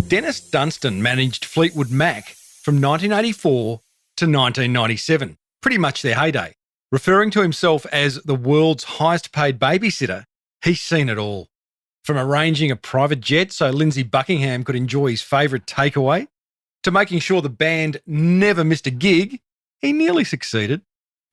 Dennis Dunstan managed Fleetwood Mac from 1984 to 1997, pretty much their heyday. Referring to himself as the world's highest paid babysitter, he's seen it all. From arranging a private jet so Lindsay Buckingham could enjoy his favourite takeaway, to making sure the band never missed a gig, he nearly succeeded.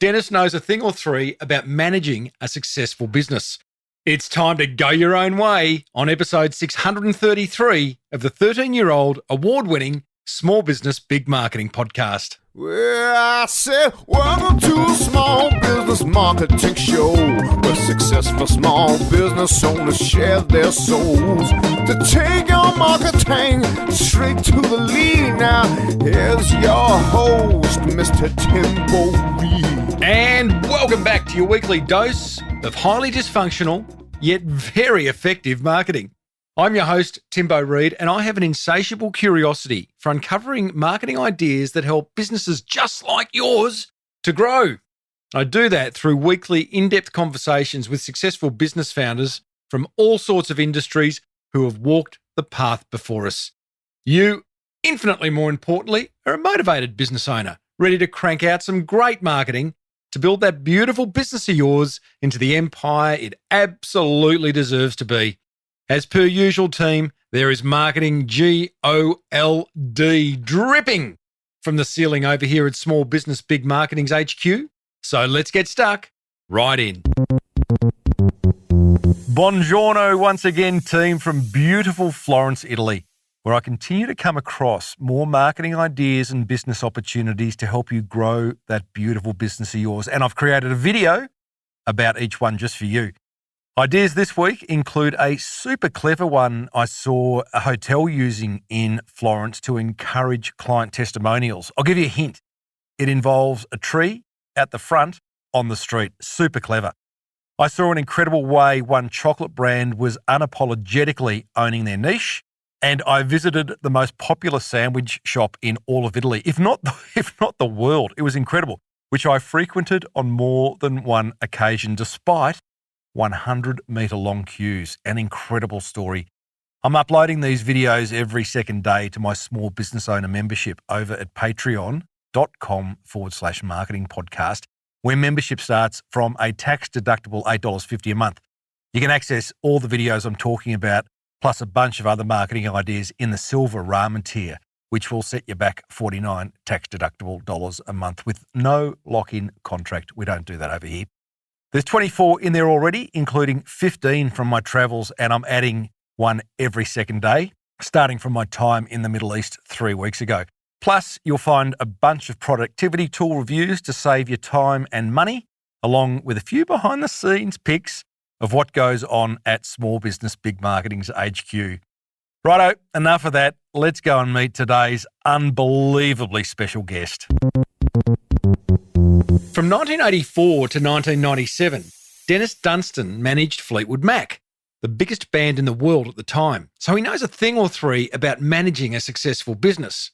Dennis knows a thing or three about managing a successful business. It's time to go your own way on episode 633 of the 13-year-old award-winning Small Business Big Marketing podcast. Well, I said, welcome to a small business marketing show where successful small business owners share their souls to take your marketing straight to the lead. Now, here's your host, Mr. Timbo Reid. And welcome back to your weekly dose of highly dysfunctional yet very effective marketing. I'm your host, Timbo Reid, and I have an insatiable curiosity for uncovering marketing ideas that help businesses just like yours to grow. I do that through weekly in-depth conversations with successful business founders from all sorts of industries who have walked the path before us. You, infinitely more importantly, are a motivated business owner, ready to crank out some great marketing to build that beautiful business of yours into the empire it absolutely deserves to be. As per usual, team, there is marketing GOLD dripping from the ceiling over here at Small Business Big Marketing's HQ. So let's get stuck right in. Buongiorno once again, team, from beautiful Florence, Italy, where I continue to come across more marketing ideas and business opportunities to help you grow that beautiful business of yours. And I've created a video about each one just for you. Ideas this week include a super clever one I saw a hotel using in Florence to encourage client testimonials. I'll give you a hint. It involves a tree at the front on the street. Super clever. I saw an incredible way one chocolate brand was unapologetically owning their niche, and I visited the most popular sandwich shop in all of Italy, if not the world. It was incredible, which I frequented on more than one occasion, despite 100-metre long queues. An incredible story. I'm uploading these videos every second day to my small business owner membership over at patreon.com/marketing podcast, where membership starts from a tax-deductible $8.50 a month. You can access all the videos I'm talking about, plus a bunch of other marketing ideas in the silver ramen tier, which will set you back $49 tax-deductible dollars a month with no lock-in contract. We don't do that over here. There's 24 in there already, including 15 from my travels, and I'm adding one every second day, starting from my time in the Middle East 3 weeks ago. Plus, you'll find a bunch of productivity tool reviews to save you time and money, along with a few behind-the-scenes pics of what goes on at Small Business Big Marketing's HQ. Righto, enough of that. Let's go and meet today's unbelievably special guest. From 1984 to 1997, Dennis Dunstan managed Fleetwood Mac, the biggest band in the world at the time, so he knows a thing or three about managing a successful business.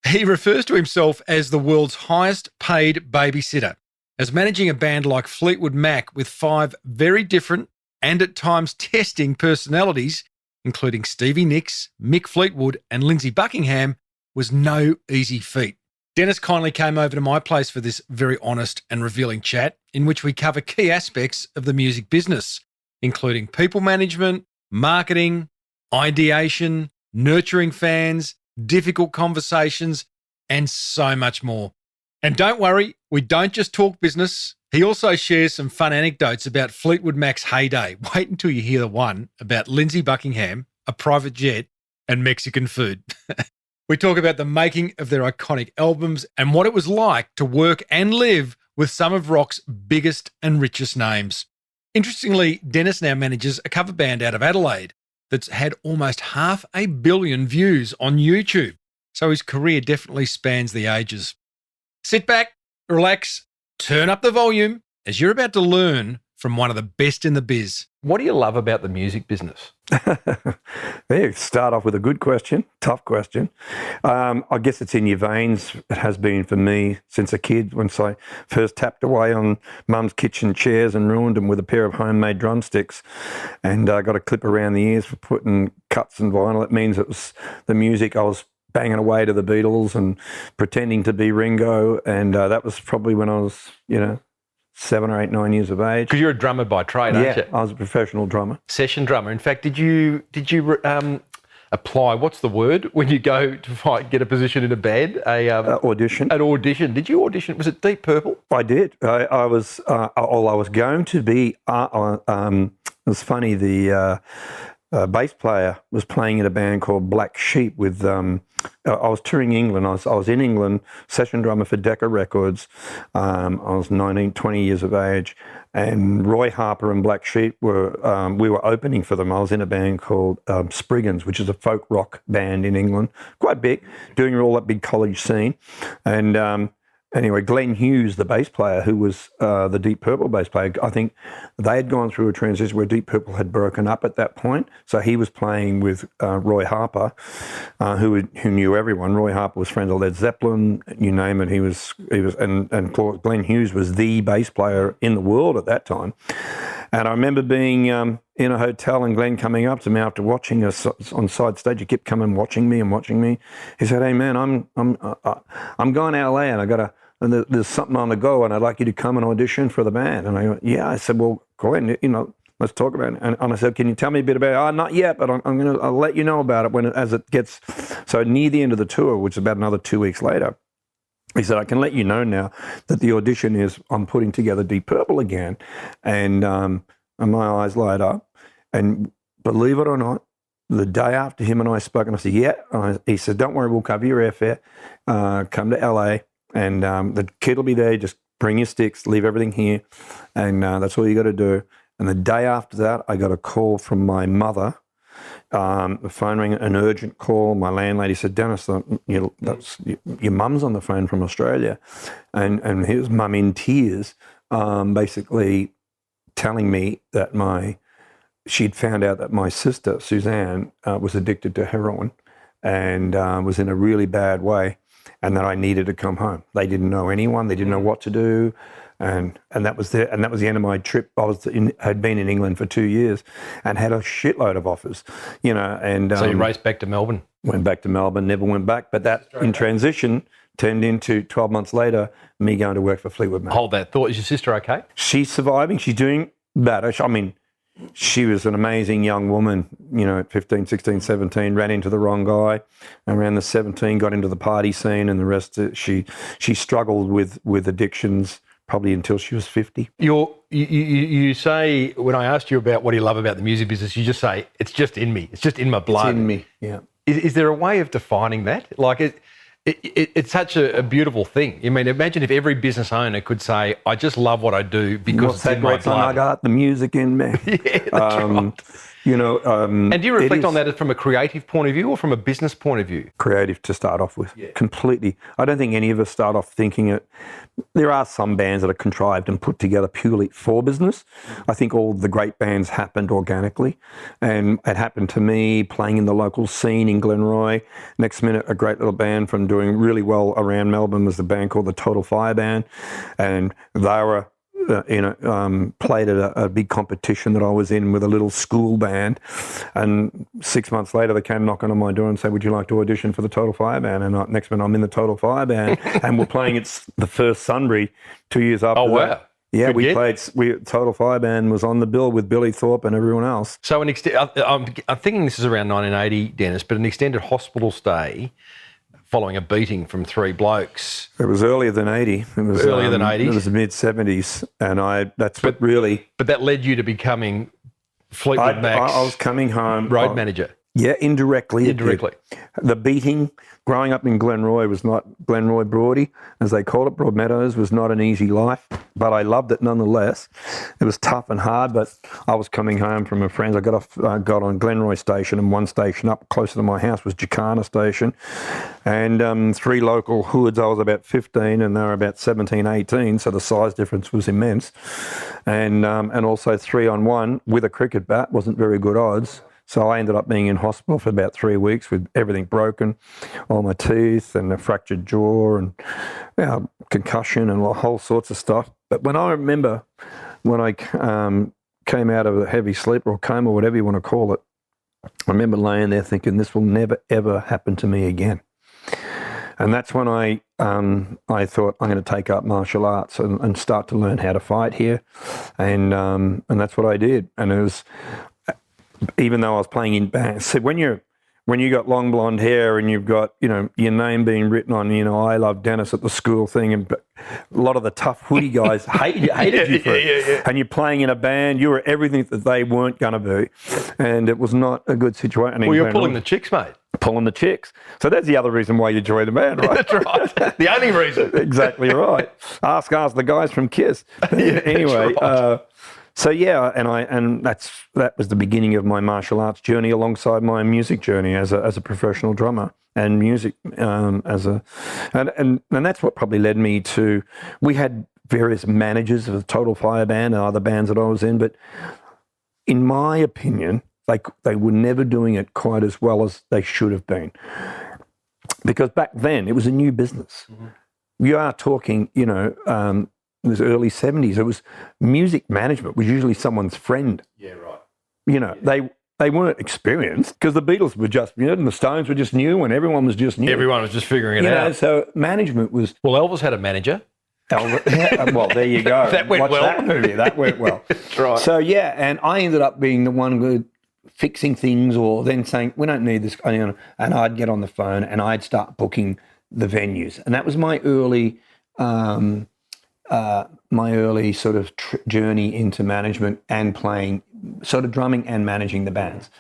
He refers to himself as the world's highest paid babysitter, as managing a band like Fleetwood Mac with 5 very different and at times testing personalities, including Stevie Nicks, Mick Fleetwood and Lindsay Buckingham, was no easy feat. Dennis kindly came over to my place for this very honest and revealing chat in which we cover key aspects of the music business, including people management, marketing, ideation, nurturing fans, difficult conversations, and so much more. And don't worry, we don't just talk business. He also shares some fun anecdotes about Fleetwood Mac's heyday. Wait until you hear the one about Lindsay Buckingham, a private jet, and Mexican food. We talk about the making of their iconic albums and what it was like to work and live with some of rock's biggest and richest names. Interestingly, Dennis now manages a cover band out of Adelaide that's had almost 500 million views on YouTube, so his career definitely spans the ages. Sit back, relax, turn up the volume as you're about to learn from one of the best in the biz. What do you love about the music business? Yeah, start off with a good question, tough question. I guess it's in your veins. It has been for me since a kid. Once I first tapped away on mum's kitchen chairs and ruined them with a pair of homemade drumsticks, and I got a clip around the ears for putting cuts in vinyl. It means it was the music I was banging away to the Beatles and pretending to be Ringo, and that was probably when I was, 7 or 8, 9 years of age. Because you're a drummer by trade, aren't you? Yeah, I was a professional drummer. Session drummer. In fact, did you apply? What's the word when you go to get a position in a band? Audition. An audition. Did you audition? Was it Deep Purple? I did. I was going to be. It was funny. The bass player was playing in a band called Black Sheep with. I was touring England. I was in England, session drummer for Decca Records. I was 19, 20 years of age, and Roy Harper and Black Sheep were. We were opening for them. I was in a band called Spriggans, which is a folk rock band in England, quite big, doing all that big college scene, and. Anyway, Glenn Hughes, the bass player, who was the Deep Purple bass player, I think they had gone through a transition where Deep Purple had broken up at that point. So he was playing with Roy Harper, who knew everyone. Roy Harper was friends of Led Zeppelin, you name it. He was, and Glenn Hughes was the bass player in the world at that time. And I remember being in a hotel and Glenn coming up to me after watching us on side stage. He kept coming watching me. He said, "Hey man, I'm going to LA and there's something on the go and I'd like you to come and audition for the band." And I go, "Yeah." I said, "Well, go ahead, let's talk about it." And I said, "Can you tell me a bit about it?" "Oh, not yet, but I'll let you know about it as it gets." So near the end of the tour, which is about another 2 weeks later, he said, "I can let you know now that the audition is I'm putting together Deep Purple again." And my eyes light up. And believe it or not, the day after him and I spoke, and I said, "Yeah." He said, "Don't worry, we'll cover your airfare. Come to LA and the kid will be there. Just bring your sticks, leave everything here. And that's all you got to do." And the day after that, I got a call from my mother. The phone rang, an urgent call. My landlady said, "Dennis, that's your mum's on the phone from Australia." And here's mum in tears, basically telling me that she'd found out that my sister, Suzanne, was addicted to heroin and was in a really bad way, and that I needed to come home. They didn't know anyone. They didn't know what to do. And that was the end of my trip. Had been in England for 2 years and had a shitload of offers, and so you raced back to Melbourne? Went back to Melbourne, never went back. But that in transition turned into 12 months later, me going to work for Fleetwood Mac. Hold that thought. Is your sister okay? She's surviving. She's doing better. I mean, she was an amazing young woman, at 15, 16, 17, ran into the wrong guy. Around the 17, got into the party scene, and the rest, she struggled with addictions probably until she was 50. You say, when I asked you about what do you love about the music business, you just say, "It's just in me. It's just in my blood." It's in me, yeah. Is there a way of defining that? Like, it's such a beautiful thing. I mean, imagine if every business owner could say, "I just love what I do because it's in my blood." I got the music in me. Yeah, that's right. And do you reflect on that from a creative point of view or from a business point of view? Creative to start off with, completely. I don't think any of us start off thinking it. There are some bands that are contrived and put together purely for business. I think all the great bands happened organically, and it happened to me playing in the local scene in Glenroy. Next minute, a great little band from doing really well around Melbourne was the band called the Total Fire Band, and they were played at a big competition that I was in with a little school band, and 6 months later they came knocking on my door and said, "Would you like to audition for the Total Fire Band?" And next minute I'm in the Total Fire Band and we're playing the first Sunbury 2 years after that. Wow. Yeah, Total Fire Band was on the bill with Billy Thorpe and everyone else. So I'm thinking this is around 1980, Dennis, but an extended hospital stay following a beating from 3 blokes. It was earlier than 80. It was earlier than 80? It was the mid-70s, and But that led you to becoming Fleetwood Mac's I was coming home. road manager. Yeah, indirectly. The beating, growing up in Glenroy Broady, as they call it, Broadmeadows, was not an easy life, but I loved it nonetheless. It was tough and hard, but I was coming home from a friend's. I got on Glenroy Station, and one station up closer to my house was Jacana Station, and 3 local hoods. I was about 15 and they were about 17, 18, so the size difference was immense. And also 3-on-1 with a cricket bat wasn't very good odds. So I ended up being in hospital for about 3 weeks with everything broken, all my teeth and a fractured jaw and concussion and all sorts of stuff. But when I remember when I came out of a heavy sleep or coma, whatever you want to call it, I remember laying there thinking, this will never, ever happen to me again. And that's when I thought, I'm going to take up martial arts and start to learn how to fight here. And that's what I did. And it was, even though I was playing in bands, so when you got long blonde hair and you've got, your name being written on, I love Dennis at the school thing, and a lot of the tough hoodie guys hated you for it. And you're playing in a band, you were everything that they weren't going to be. And it was not a good situation. Well, you're pulling the chicks, mate. Pulling the chicks. So that's the other reason why you joined the band, right? That's right. The only reason. Exactly right. Ask the guys from Kiss. Anyway, right. So yeah, and that was the beginning of my martial arts journey alongside my music journey as a professional drummer and music and that's what probably led me to. We had various managers of the Total Fire Band and other bands that I was in, but in my opinion, they were never doing it quite as well as they should have been, because back then it was a new business. Mm-hmm. You are talking, it was early 70s. It was music management was usually someone's friend. Yeah, right. They weren't experienced because the Beatles were just new and the Stones were just new and everyone was just new. Everyone was just figuring it out. So management was... Well, Elvis had a manager. Well, there you go. That went Watch well. That movie. That went well. That's right. So, yeah, and I ended up being the one who fixing things or then saying, we don't need this. And I'd get on the phone and I'd start booking the venues. And that was my early... sort of journey into management and playing, sort of drumming and managing the bands.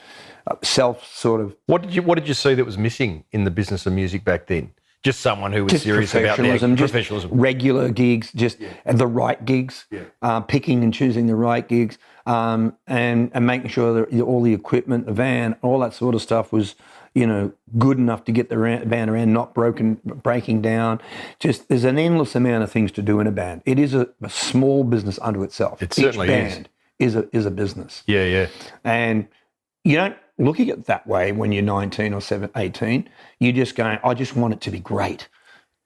What did you see that was missing in the business of music back then? Just someone who was serious about their professionalism. Regular gigs, the right gigs, picking and choosing the right gigs, and making sure that all the equipment, the van, all that sort of stuff was, good enough to get the band around, not breaking down. Just there's an endless amount of things to do in a band. It is a small business unto itself. It certainly Each band is a business. Yeah, yeah. And you don't look at it that way when you're 19 or 18. You're just going, I just want it to be great.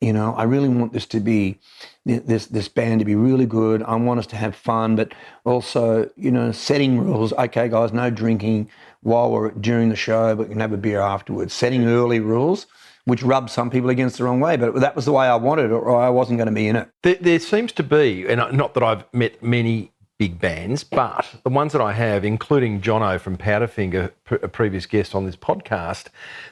I really want this to be, this band to be really good. I want us to have fun, but also, setting rules. Okay, guys, no drinking while we're during the show, but we can have a beer afterwards. Setting early rules, which rubs some people against the wrong way, but that was the way I wanted it, or I wasn't going to be in it. There seems to be, and not that I've met many big bands, but the ones that I have, including Jono from Powderfinger, a previous guest on this podcast,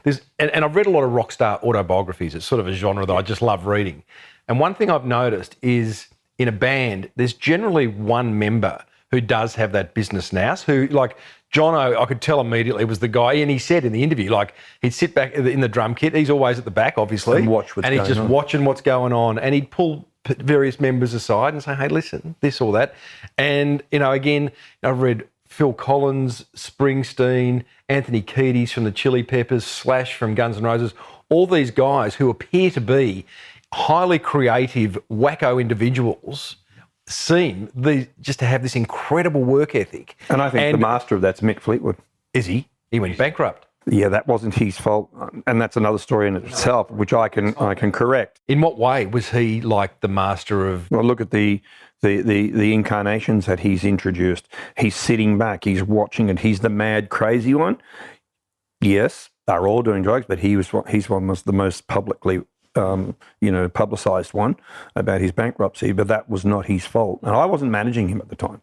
and I've read a lot of rock star autobiographies. It's sort of a genre that I just love reading. And one thing I've noticed is in a band, there's generally one member who does have that business nous, who, like Jono, I could tell immediately was the guy, and he said in the interview, like, he'd sit back in the drum kit, he's always at the back, obviously, and watch what's and he's going just on. watching what's going on, and he'd pull various members aside and say, hey, listen, this or that. And, again, I've read Phil Collins, Springsteen, Anthony Kiedis from the Chili Peppers, Slash from Guns N' Roses, all these guys who appear to be highly creative, wacko individuals seem just to have this incredible work ethic. And I think the master of that's Mick Fleetwood. Is he? He went bankrupt. Yeah, that wasn't his fault, and that's another story in itself, which I can correct. In what way was he like the master of? Well, look at the incarnations that he's introduced. He's sitting back, he's watching it. He's the mad, crazy one. Yes, they're all doing drugs, but his one was the most publicly, publicised one about his bankruptcy. But that was not his fault, and I wasn't managing him at the time.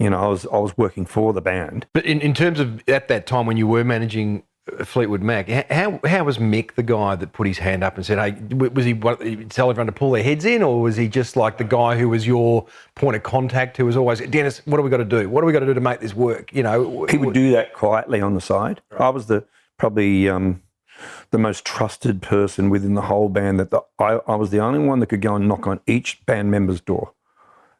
I was working for the band. But in terms of at that time when you were managing Fleetwood Mac, how was Mick the guy that put his hand up and said, hey, was he tell everyone to pull their heads in, or was he just like the guy who was your point of contact, who was always, Dennis, what have we got to do? What have we got to do to make this work? He would do that quietly on the side. Right. I was probably the most trusted person within the whole band, that I was the only one that could go and knock on each band member's door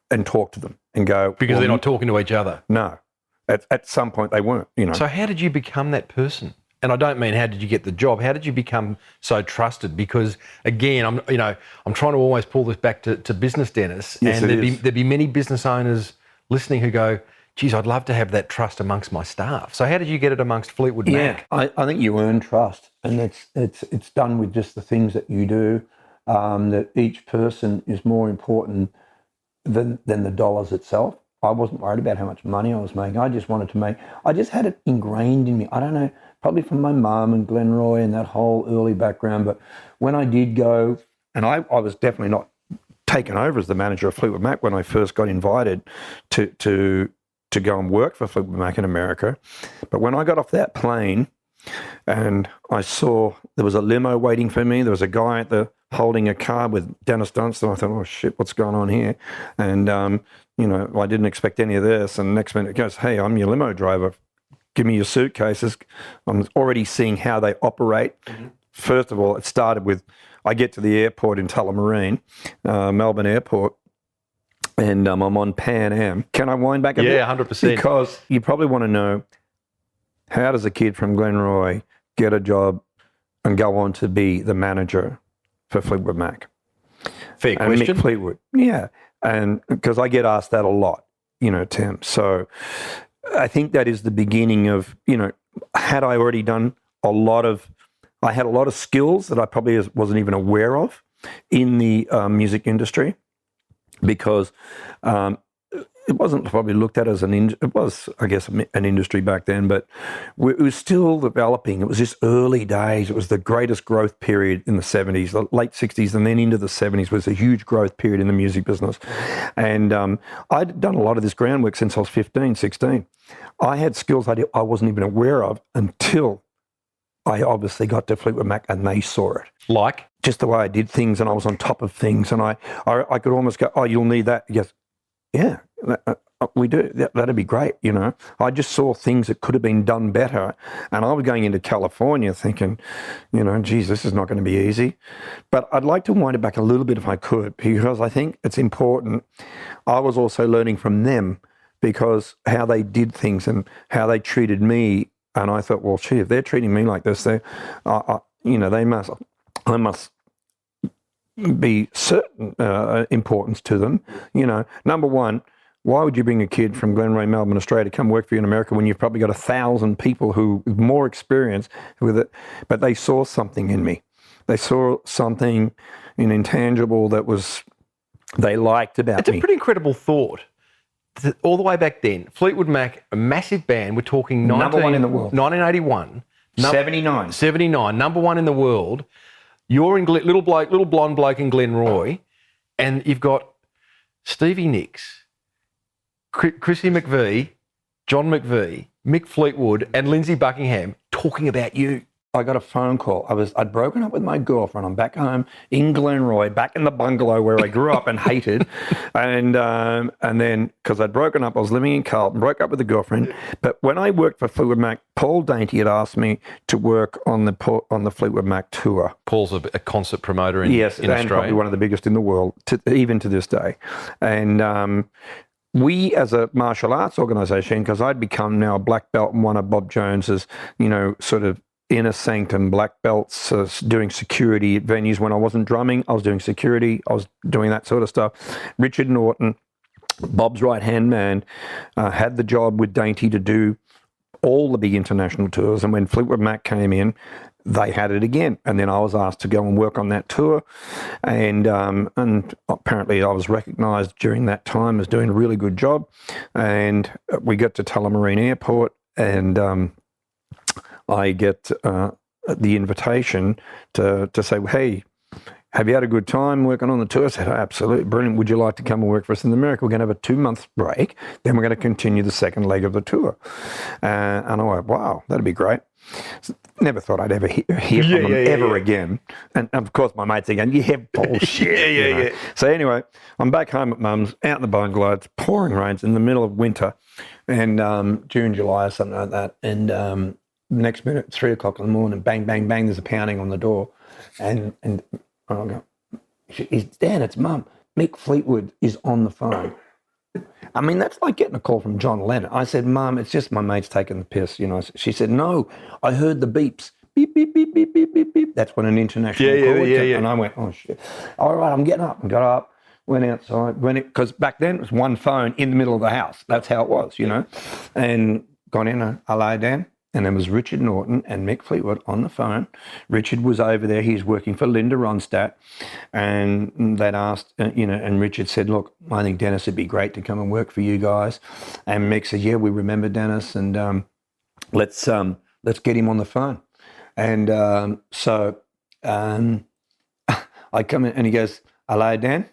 and talk to them and go... Because they're not talking to each other? No. At some point they weren't, So how did you become that person? And I don't mean how did you get the job, how did you become so trusted? Because again, I'm trying to always pull this back to business, Dennis. Yes, and there'd be many business owners listening who go, geez, I'd love to have that trust amongst my staff. So how did you get it amongst Fleetwood Mac? I think you earn trust, and it's done with just the things that you do. That each person is more important than the dollars itself. I wasn't worried about how much money I was making. I just wanted to make. I just had it ingrained in me. I don't know, probably from my mum and Glenroy and that whole early background. But when I did go, and I was definitely not taken over as the manager of Fleetwood Mac when I first got invited to go and work for Fleetwood Mac in America. But when I got off that plane and I saw there was a limo waiting for me, there was a guy holding a car with Dennis Dunstan, I thought, oh shit, what's going on here? And, I didn't expect any of this. And next minute it goes, hey, I'm your limo driver. Give me your suitcases. I'm already seeing how they operate. Mm-hmm. First of all, it started with, I get to the airport in Tullamarine, Melbourne Airport, and I'm on Pan Am. Can I wind back a bit? Yeah, 100%. Because you probably want to know, how does a kid from Glenroy get a job and go on to be the manager for Fleetwood Mac? Fair question. Mick Fleetwood. Yeah, and because I get asked that a lot, Tim. So I think that is the beginning of, had I already done I had a lot of skills that I probably wasn't even aware of in the music industry, because it wasn't probably looked at as it was, I guess, an industry back then, but it was still developing. It was just early days. It was the greatest growth period in the 70s, the late 60s, and then into the 70s was a huge growth period in the music business. And I'd done a lot of this groundwork since I was 15, 16. I had skills I wasn't even aware of until I obviously got to Fleetwood Mac and they saw it. Like? Just the way I did things, and I was on top of things, and I could almost go, oh, you'll need that. Yes. Yeah, we do. That'd be great, I just saw things that could have been done better, and I was going into California thinking, geez, this is not going to be easy. But I'd like to wind it back a little bit if I could, because I think it's important. I was also learning from them, because how they did things and how they treated me. And I thought, well, gee, if they're treating me like this, I must be certain importance to them. Number one, why would you bring a kid from Glenroy, Melbourne, Australia to come work for you in America when you've probably got 1,000 people who with more experience with it? But they saw something in me. They saw something intangible that they liked about me. It's a pretty incredible thought. All the way back then, Fleetwood Mac, a massive band, we're talking number one in the world. 1981. 79, number one in the world. You're in little blonde bloke in Glenroy, and you've got Stevie Nicks, Chrissy McVie, John McVie, Mick Fleetwood, and Lindsay Buckingham talking about you. I got a phone call. I'd broken up with my girlfriend. I'm back home in Glenroy, back in the bungalow where I grew up and hated. And then, because I'd broken up, I was living in Carlton, broke up with the girlfriend. But when I worked for Fleetwood Mac, Paul Dainty had asked me to work on the Fleetwood Mac tour. Paul's a concert promoter in Australia. Probably one of the biggest in the world, even to this day. And we, as a martial arts organisation, because I'd become now a black belt and one of Bob Jones's, sort of inner sanctum black belts, doing security at venues. When I wasn't drumming, I was doing security. I was doing that sort of stuff. Richard Norton, Bob's right-hand man, had the job with Dainty to do all the big international tours. And when Fleetwood Mac came in, they had it again. And then I was asked to go and work on that tour. And apparently I was recognised during that time as doing a really good job. And we got to Tullamarine Airport, and I get the invitation to say, hey, have you had a good time working on the tour? I said, oh, absolutely, brilliant. Would you like to come and work for us in America? We're going to have a 2-month break. Then we're going to continue the second leg of the tour. And I went, wow, that'd be great. Never thought I'd ever hear from them ever again. And of course, my mate's again, you have bullshit. Yeah. So anyway, I'm back home at mum's, out in the bungalow. It's pouring rains in the middle of winter, and June, July, or something like that. And next minute, 3 o'clock in the morning, bang, bang, bang, there's a pounding on the door. And I'll go, Dan, it's Mum. Mick Fleetwood is on the phone. I mean, that's like getting a call from John Lennon. I said, Mum, it's just my mate's taking the piss. She said, no, I heard the beeps. Beep, beep, beep, beep, beep, beep, beep. That's when an international call came. And I went, oh, shit. All right, I'm getting up. And got up, went outside, because back then it was one phone in the middle of the house. That's how it was, you know. And got in, I lay down, and there was Richard Norton and Mick Fleetwood on the phone. Richard was over there. He's working for Linda Ronstadt. And they'd asked, and Richard said, look, I think Dennis would be great to come and work for you guys. And Mick said, yeah, we remember Dennis, and let's get him on the phone. And so I come in and he goes, hello, Dan.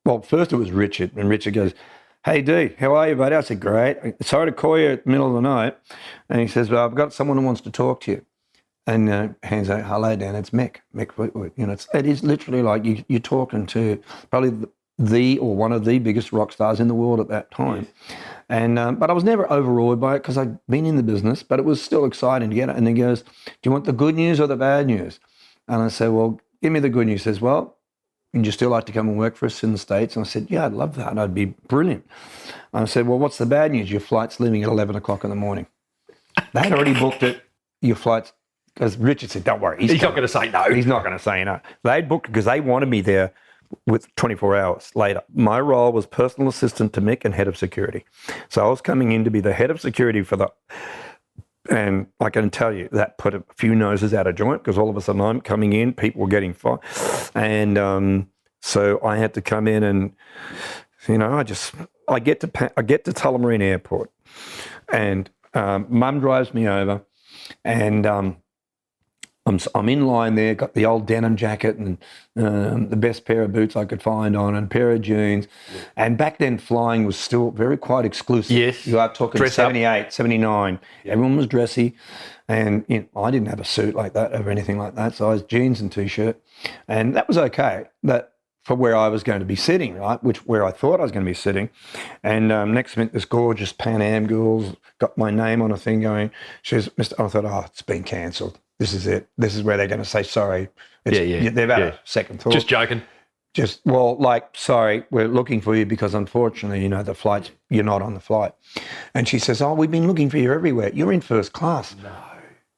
Well, first it was Richard, and Richard goes, hey, D, how are you, buddy? I said, great. Sorry to call you at the middle of the night. And he says, well, I've got someone who wants to talk to you. And hands out, hello, Dan, it's Mick Fleetwood. You know, it is literally like you're talking to probably the or one of the biggest rock stars in the world at that time. Yes. And but I was never overawed by it because I'd been in the business, but it was still exciting to get it. And he goes, do you want the good news or the bad news? And I said, well, give me the good news. He says, well, would you still like to come and work for us in the States? And I said, yeah, I'd love that. I'd be brilliant. And I said, well, what's the bad news? Your flight's leaving at 11 o'clock in the morning. They had already booked it, your flight's, because Richard said, don't worry. He's not going to say no. He's not going to say no. They'd booked it because they wanted me there with 24 hours later. My role was personal assistant to Mick and head of security. So I was coming in to be the head of security for the... And I can tell you that put a few noses out of joint because all of a sudden I'm coming in, people were getting fired. And so I had to come in and, you know, I get to Tullamarine Airport and Mum drives me over and I'm in line there, got the old denim jacket and the best pair of boots I could find on and a pair of jeans. Yeah. And back then flying was still quite exclusive. Yes. You are talking Dress 78, up. 79. Yeah. Everyone was dressy. And you know, I didn't have a suit like that or anything like that. So I was jeans and T-shirt. And that was okay. But for where I was going to be sitting, right, where I thought I was going to be sitting. And next minute, this gorgeous Pan Am girl's got my name on a thing going, she says, I thought, oh, it's been cancelled. This is it. This is where they're going to say, sorry. They've had a second thought. Just joking. Sorry, we're looking for you because unfortunately, you know, you're not on the flight. And she says, oh, we've been looking for you everywhere. You're in first class. No.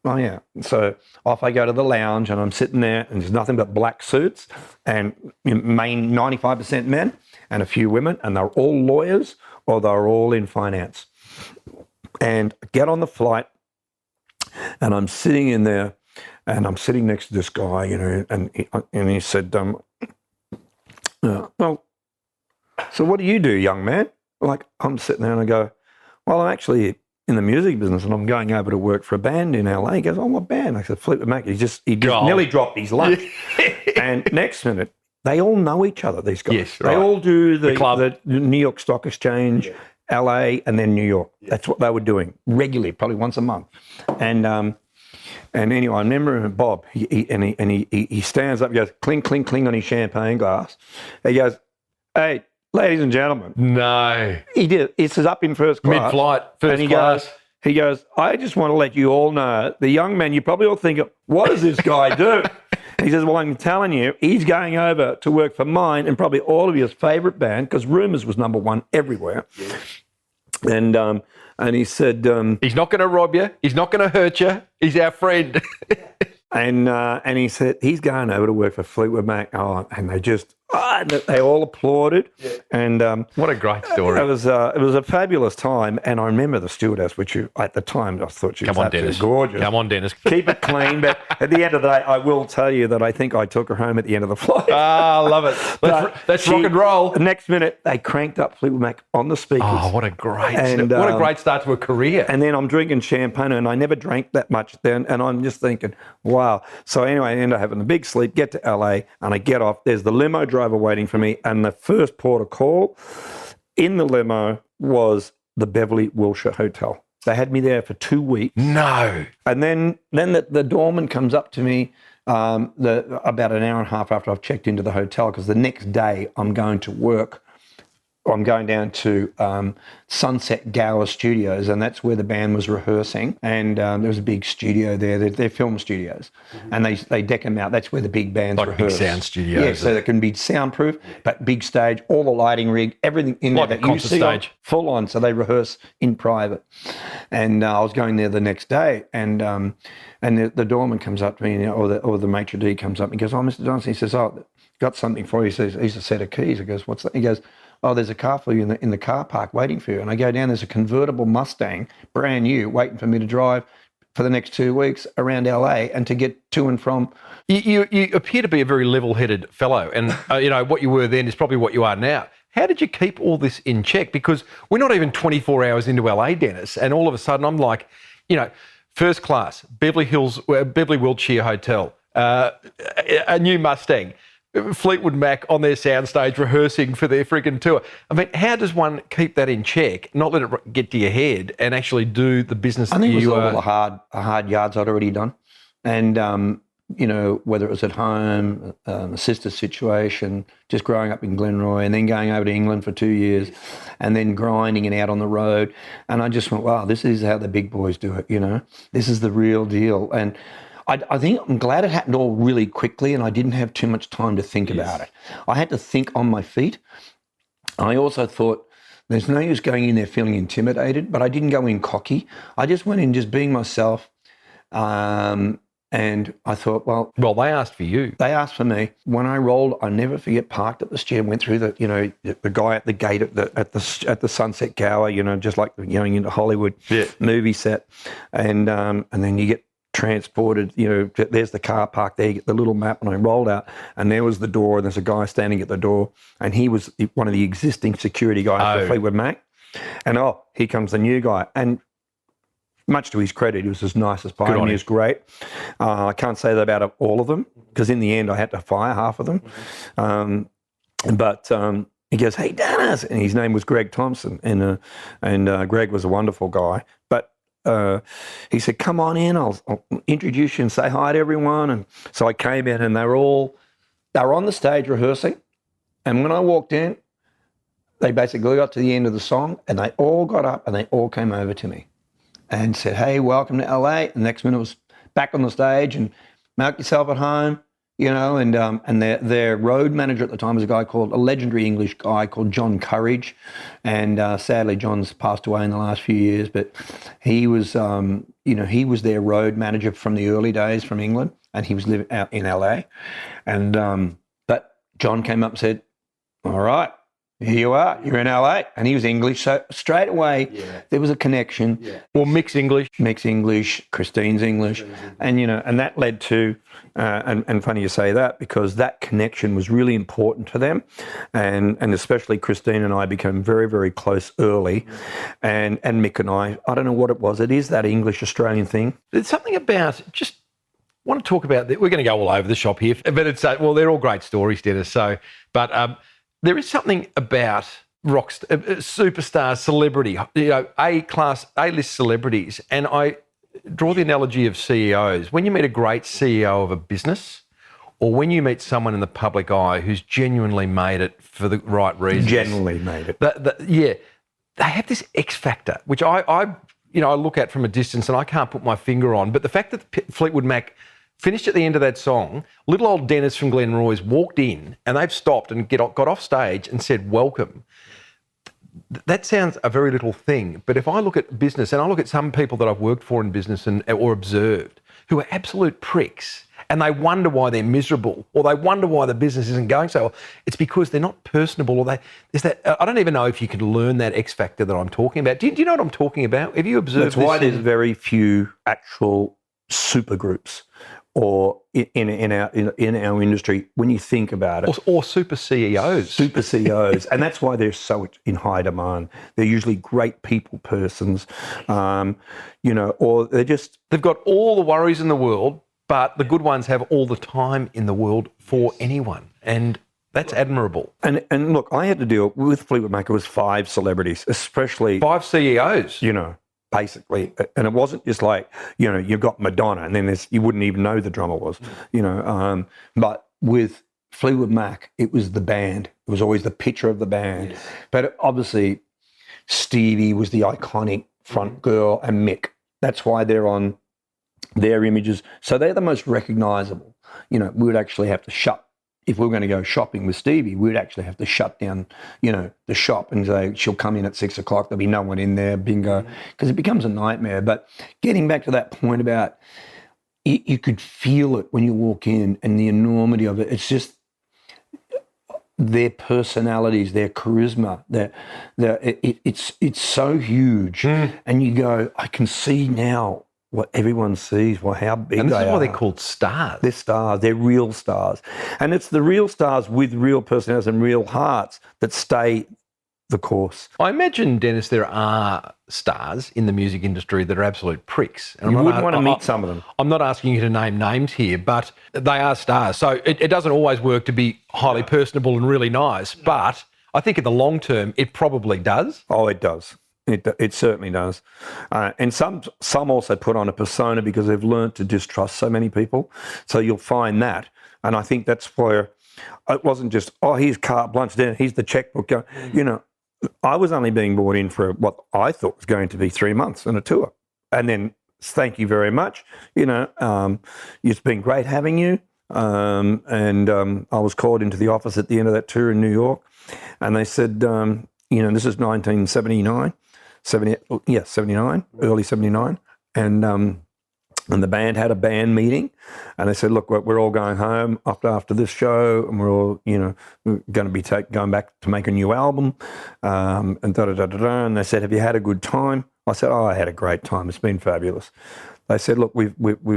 Oh, yeah. So off I go to the lounge and I'm sitting there and there's nothing but black suits and main 95% men and a few women and they're all lawyers or they're all in finance. And I get on the flight and I'm sitting in there and I'm sitting next to this guy, you know, and he said, well, so what do you do, young man? Like I'm sitting there and I go, well, I'm actually in the music business and I'm going over to work for a band in LA. He goes, oh, what band? I said, Fleetwood Mac. He just nearly dropped his lunch. And next minute, they all know each other, these guys. Yes, right. They all do the club. The New York Stock Exchange, LA, and then New York. Yeah. That's what they were doing regularly, probably once a month. And anyway, I remember Bob, he stands up, he goes, clink, clink, clink on his champagne glass. He goes, hey, ladies and gentlemen. No. He did. It says up in first class. Mid-flight, first class. He goes, I just want to let you all know, the young man, you probably all think, what does this guy do? He says, well, I'm telling you, he's going over to work for mine and probably all of your favourite band, because Rumours was number one everywhere. Yeah. And he said... he's not going to rob you. He's not going to hurt you. He's our friend. And he said, he's going over to work for Fleetwood Mac. Oh, and they all applauded. Yeah. And what a great story. It was a fabulous time. And I remember the stewardess, which at the time I thought she was absolutely gorgeous. Come on, Dennis. Keep it clean. But at the end of the day, I will tell you that I think I took her home at the end of the flight. Ah, I love it. Let's rock and roll. The next minute, they cranked up Fleetwood Mac on the speakers. Oh, what a great start to a career. And then I'm drinking champagne, and I never drank that much then. And I'm just thinking, wow. So anyway, I end up having a big sleep, get to LA, and I get off. There's the limo driver waiting for me, and the first port of call in the limo was the Beverly Wilshire Hotel. They had me there for 2 weeks. No. And then the doorman comes up to me about an hour and a half after I've checked into the hotel, because the next day I'm going to work I'm going down to Sunset Gower Studios, and that's where the band was rehearsing. And there was a big studio there. They're film studios, and they deck them out. That's where the big bands rehearse. Big sound studios. Yeah, so they can be soundproof, but big stage, all the lighting rig, everything in there that you see stage. Full on. So they rehearse in private. And I was going there the next day, and the doorman comes up to me, or the maitre d' comes up and he goes, "Oh, Mr. Dunstan," he says, "Oh, got something for you." He says, "Here's a set of keys." I goes, "What's that?" He goes, "Oh, there's a car for you in the car park waiting for you." And I go down, there's a convertible Mustang, brand new, waiting for me to drive for the next 2 weeks around LA and to get to and from. You appear to be a very level-headed fellow, and what you were then is probably what you are now. How did you keep all this in check? Because we're not even 24 hours into LA, Dennis, and all of a sudden I'm like, first class, Beverly Wilshire Hotel, a new Mustang, Fleetwood Mac on their soundstage rehearsing for their friggin' tour. I mean, how does one keep that in check, not let it get to your head, and actually do the business? I think it was all the hard yards I'd already done, and whether it was at home, a sister situation, just growing up in Glenroy, and then going over to England for 2 years, and then grinding it out on the road, and I just went, wow, this is how the big boys do it. This is the real deal, and I think I'm glad it happened all really quickly and I didn't have too much time to think about it. I had to think on my feet. I also thought there's no use going in there feeling intimidated, but I didn't go in cocky. I just went in just being myself. And I thought, well, they asked for you. They asked for me. When I rolled, I never forget, parked at the stair, went through the guy at the gate at the Sunset Gower, just like going into Hollywood movie set. And then you get transported, there's the car park there, you get the little map, and I rolled out, and there was the door, and there's a guy standing at the door, and he was one of the existing security guys for Fleetwood Mac. And here comes the new guy. And much to his credit, he was as nice as pie, and he was great. I can't say that about all of them, because in the end I had to fire half of them. But he goes, "Hey, Dennis," and his name was Greg Thompson, and Greg was a wonderful guy. But he said, "Come on in, I'll introduce you and say hi to everyone." And so I came in, and they were on the stage rehearsing. And when I walked in, they basically got to the end of the song, and they all got up and they all came over to me and said, "Hey, welcome to LA." And the next minute was back on the stage and "Make yourself at home," and their road manager at the time was a legendary English guy called John Courage, and sadly John's passed away in the last few years, but he was, he was their road manager from the early days from England, and he was living out in LA, and but John came up and said, "All right, here you are, you're in LA," and he was English, so straight away there was a connection. Yeah. Well, Mick's English, Christine's English, and and that led to, and funny you say that, because that connection was really important to them, and especially Christine and I became very, very close early, and Mick and I don't know what it was. It is that English Australian thing. There's something about want to talk about that. We're going to go all over the shop here, but it's they're all great stories, Dennis. There is something about superstar celebrity, A-class, A-list celebrities, and I draw the analogy of CEOs. When you meet a great CEO of a business, or when you meet someone in the public eye who's genuinely made it for the right reasons. Genuinely made it. They have this X factor, which I look at from a distance and I can't put my finger on. But the fact that Fleetwood Mac finished at the end of that song, little old Dennis from Glenroy's walked in and they've stopped and got off stage and said, "Welcome." That sounds a very little thing, but if I look at business and I look at some people that I've worked for in business or observed who are absolute pricks, and they wonder why they're miserable, or they wonder why the business isn't going so well, it's because they're not personable, or I don't even know if you can learn that X factor that I'm talking about. Do you know what I'm talking about? Have you observed That's why there's very few actual super groups or in our industry, when you think about it. Or super CEOs. Super CEOs. And that's why they're so in high demand. They're usually great people persons, or they're just... They've got all the worries in the world, but the good ones have all the time in the world for anyone. And that's admirable. And look, I had to deal with Fleetwood Mac. It was 5 celebrities, especially... 5 CEOs. Basically, and it wasn't just like, you've got Madonna and then you wouldn't even know the drummer was, but with Fleetwood Mac, it was the band. It was always the picture of the band. Yes. But obviously, Stevie was the iconic front girl, and Mick. That's why they're on their images. So they're the most recognisable. You know, we would actually have to shut, if we were going to go shopping with Stevie, we'd actually have to shut down, you know, the shop and say, she'll come in at 6 o'clock, there'll be no one in there, bingo, because it becomes a nightmare. But getting back to that point about, you could feel it when you walk in and the enormity of it. It's just their personalities, their charisma, it's so huge. And you go, I can see now what everyone sees, well, how big they are. And this is why they're called stars. They're stars. They're real stars. And it's the real stars with real personalities and real hearts that stay the course. I imagine, Dennis, there are stars in the music industry that are absolute pricks. And you wouldn't want to meet some of them. I'm not asking you to name names here, but they are stars. So it doesn't always work to be highly personable and really nice, but I think in the long term, it probably does. Oh, it does. It certainly does. And some also put on a persona because they've learned to distrust so many people. So you'll find that. And I think that's where it wasn't just, oh, here's carte blanche, here's the checkbook. You know, I was only being brought in for what I thought was going to be 3 months and a tour. And then, thank you very much. You know, it's been great having you. And I was called into the office at the end of that tour in New York. And they said, you know, this is 1979. 79, early 79. And the band had a band meeting, and they said, look, we're all going home after this show, and we're all, you know, going to be going back to make a new album, and da-da-da-da-da. And they said, have you had a good time? I said, oh, I had a great time. It's been fabulous. They said, look, we've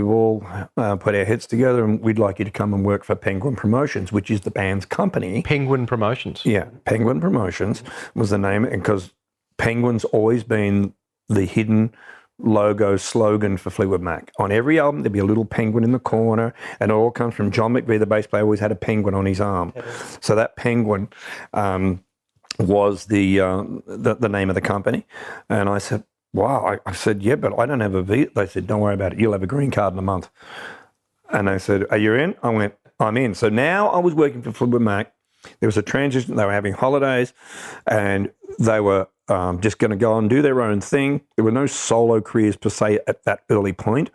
all put our heads together, and we'd like you to come and work for Penguin Promotions, which is the band's company. Penguin Promotions. Yeah, Penguin Promotions was the name, and because Penguin's always been the hidden logo slogan for Fleetwood Mac. On every album, there'd be a little penguin in the corner, and it all comes from John McVie, the bass player, always had a penguin on his arm. So that penguin was the name of the company. And I said, wow. I said, yeah, but I don't have a visa. They said, don't worry about it. You'll have a green card in a month. And they said, are you in? I went, I'm in. So now I was working for Fleetwood Mac. There was a transition. They were having holidays, and they were just going to go and do their own thing. There were no solo careers per se at that early point.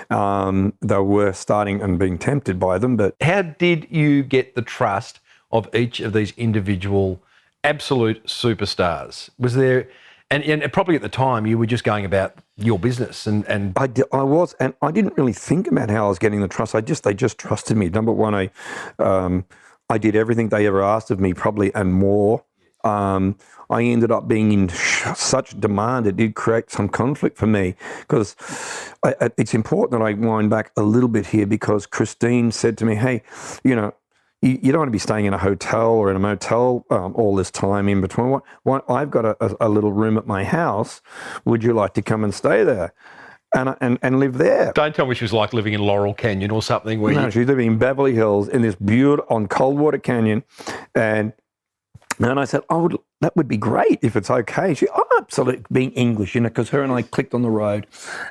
They were starting and being tempted by them. But how did you get the trust of each of these individual absolute superstars? Was there, and probably at the time you were just going about your business, and I was, and I didn't really think about how I was getting the trust. They just trusted me. Number one, I did everything they ever asked of me, probably, and more. I ended up being in such demand, it did create some conflict for me, because it's important that I wind back a little bit here, because Christine said to me, hey, you know, you don't want to be staying in a hotel or in a motel all this time in between. I've got a little room at my house. Would you like to come and stay there? And live there. Don't tell me she was like living in Laurel Canyon or something. No, she's living in Beverly Hills in this beautiful, on Coldwater Canyon. And I said, that would be great if it's okay. She, absolutely, being English, you know, because her and I clicked on the road,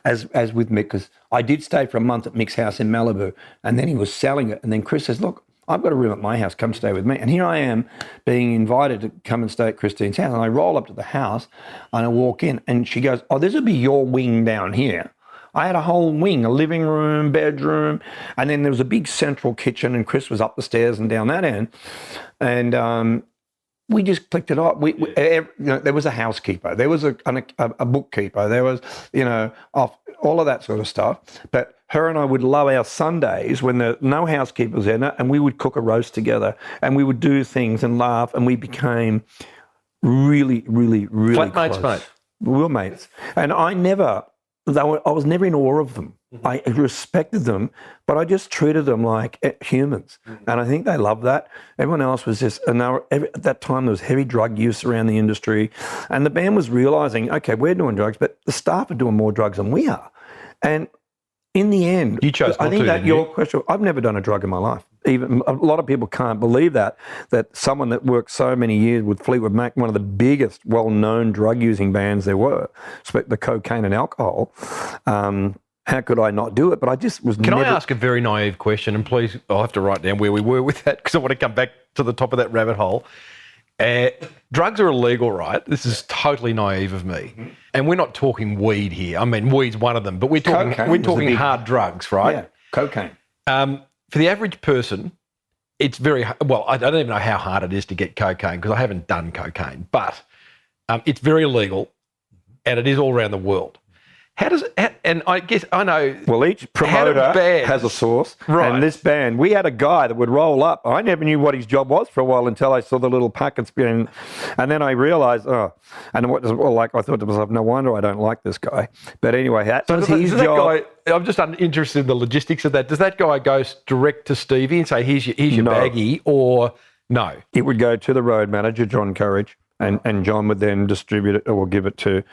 as with Mick, because I did stay for a month at Mick's house in Malibu, and then he was selling it. And then Chris says, look, I've got a room at my house, come stay with me. And here I am being invited to come and stay at Christine's house. And I roll up to the house and I walk in, and she goes, oh, this would be your wing down here. I had a whole wing, a living room, bedroom, and then there was a big central kitchen, and Chris was up the stairs and down that end. And we just clicked it off. You know, there was a housekeeper, there was a bookkeeper, there was, you know, all of that sort of stuff. But her and I would love our Sundays when there no housekeepers in it, and we would cook a roast together, and we would do things and laugh, and we became really, really, really flatmates, close. mate. We were mates. And I was never in awe of them. I respected them, but I just treated them like humans. And I think they loved that. Everyone else was just, and at that time there was heavy drug use around the industry, and the band was realising, okay, we're doing drugs, but the staff are doing more drugs than we are. And in the end, you chose not I think to, that your question, I've never done a drug in my life. Even a lot of people can't believe that someone that worked so many years with Fleetwood Mac, one of the biggest, well-known drug-using bands there were, the cocaine and alcohol, how could I not do it? But I just was Can I ask a very naive question? And please, I'll have to write down where we were with that because I want to come back to the top of that rabbit hole. Drugs are illegal, right? This is totally naive of me. Mm-hmm. And we're not talking weed here. I mean, weed's one of them, but we're talking hard drugs, right? Yeah, cocaine. For the average person, it's very, well, I don't even know how hard it is to get cocaine because I haven't done cocaine, but it's very illegal and it is all around the world. How does it, and I guess I know. Well, each promoter has a source. Right. And this band, we had a guy that would roll up. I never knew what his job was for a while until I saw the little packets being, and then I realised, I thought to myself, no wonder I don't like this guy. But anyway, that was his job. Guy, I'm just interested in the logistics of that. Does that guy go direct to Stevie and say, here's your baggie, or no? It would go to the road manager, John Courage, and John would then distribute it or give it to,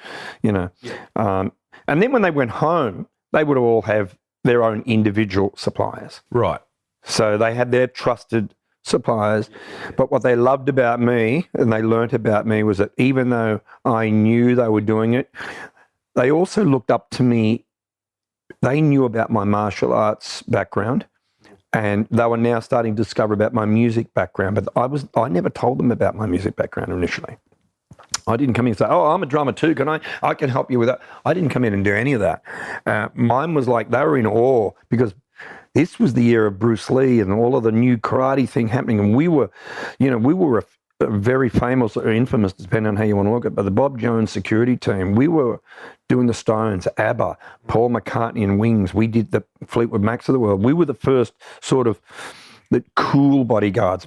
and then when they went home, they would all have their own individual suppliers. Right. So they had their trusted suppliers. But what they loved about me and they learnt about me was that even though I knew they were doing it, they also looked up to me. They knew about my martial arts background and they were now starting to discover about my music background. But I never told them about my music background initially. I didn't come in and say, I'm a drummer too. I can help you with that. I didn't come in and do any of that. Mine was like they were in awe because this was the year of Bruce Lee and all of the new karate thing happening. And we were a very famous or infamous, depending on how you want to look at it, but the Bob Jones security team, we were doing the Stones, ABBA, Paul McCartney and Wings. We did the Fleetwood Macs of the world. We were the first sort of the cool bodyguards.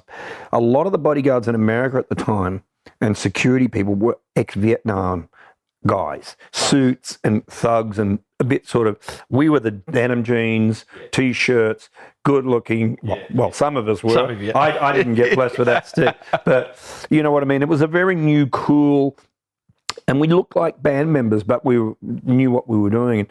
A lot of the bodyguards in America at the time and security people were ex-Vietnam guys, suits and thugs and a bit sort of, we were the denim jeans, T-shirts, good looking, well, some of us were. Some of you. I didn't get blessed with that stick, but you know what I mean? It was a very new, cool, and we looked like band members, but we knew what we were doing.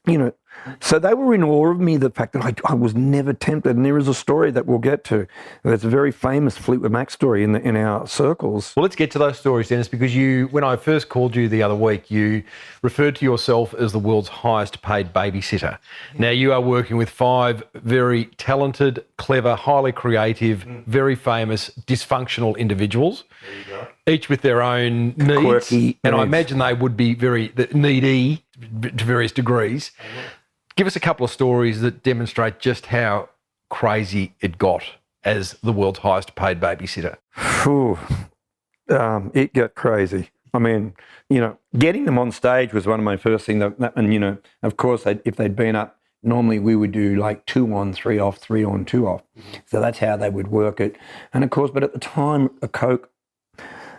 And, so they were in awe of me, the fact that I was never tempted. And there is a story that we'll get to. That's a very famous Fleetwood Mac story in our circles. Well, let's get to those stories, Dennis, because when I first called you the other week, you referred to yourself as the world's highest paid babysitter. Now, you are working with 5 very talented, clever, highly creative, very famous, dysfunctional individuals. There you go. Each with their own needs. Quirky and needs. I imagine they would be very needy to various degrees. Give us a couple of stories that demonstrate just how crazy it got as the world's highest paid babysitter. It got crazy. I mean, getting them on stage was one of my first things. And, of course, if they'd been up, normally we would do like 2 on, 3 off, 3 on, 2 off. So that's how they would work it. And, of course, but at the time, a Coke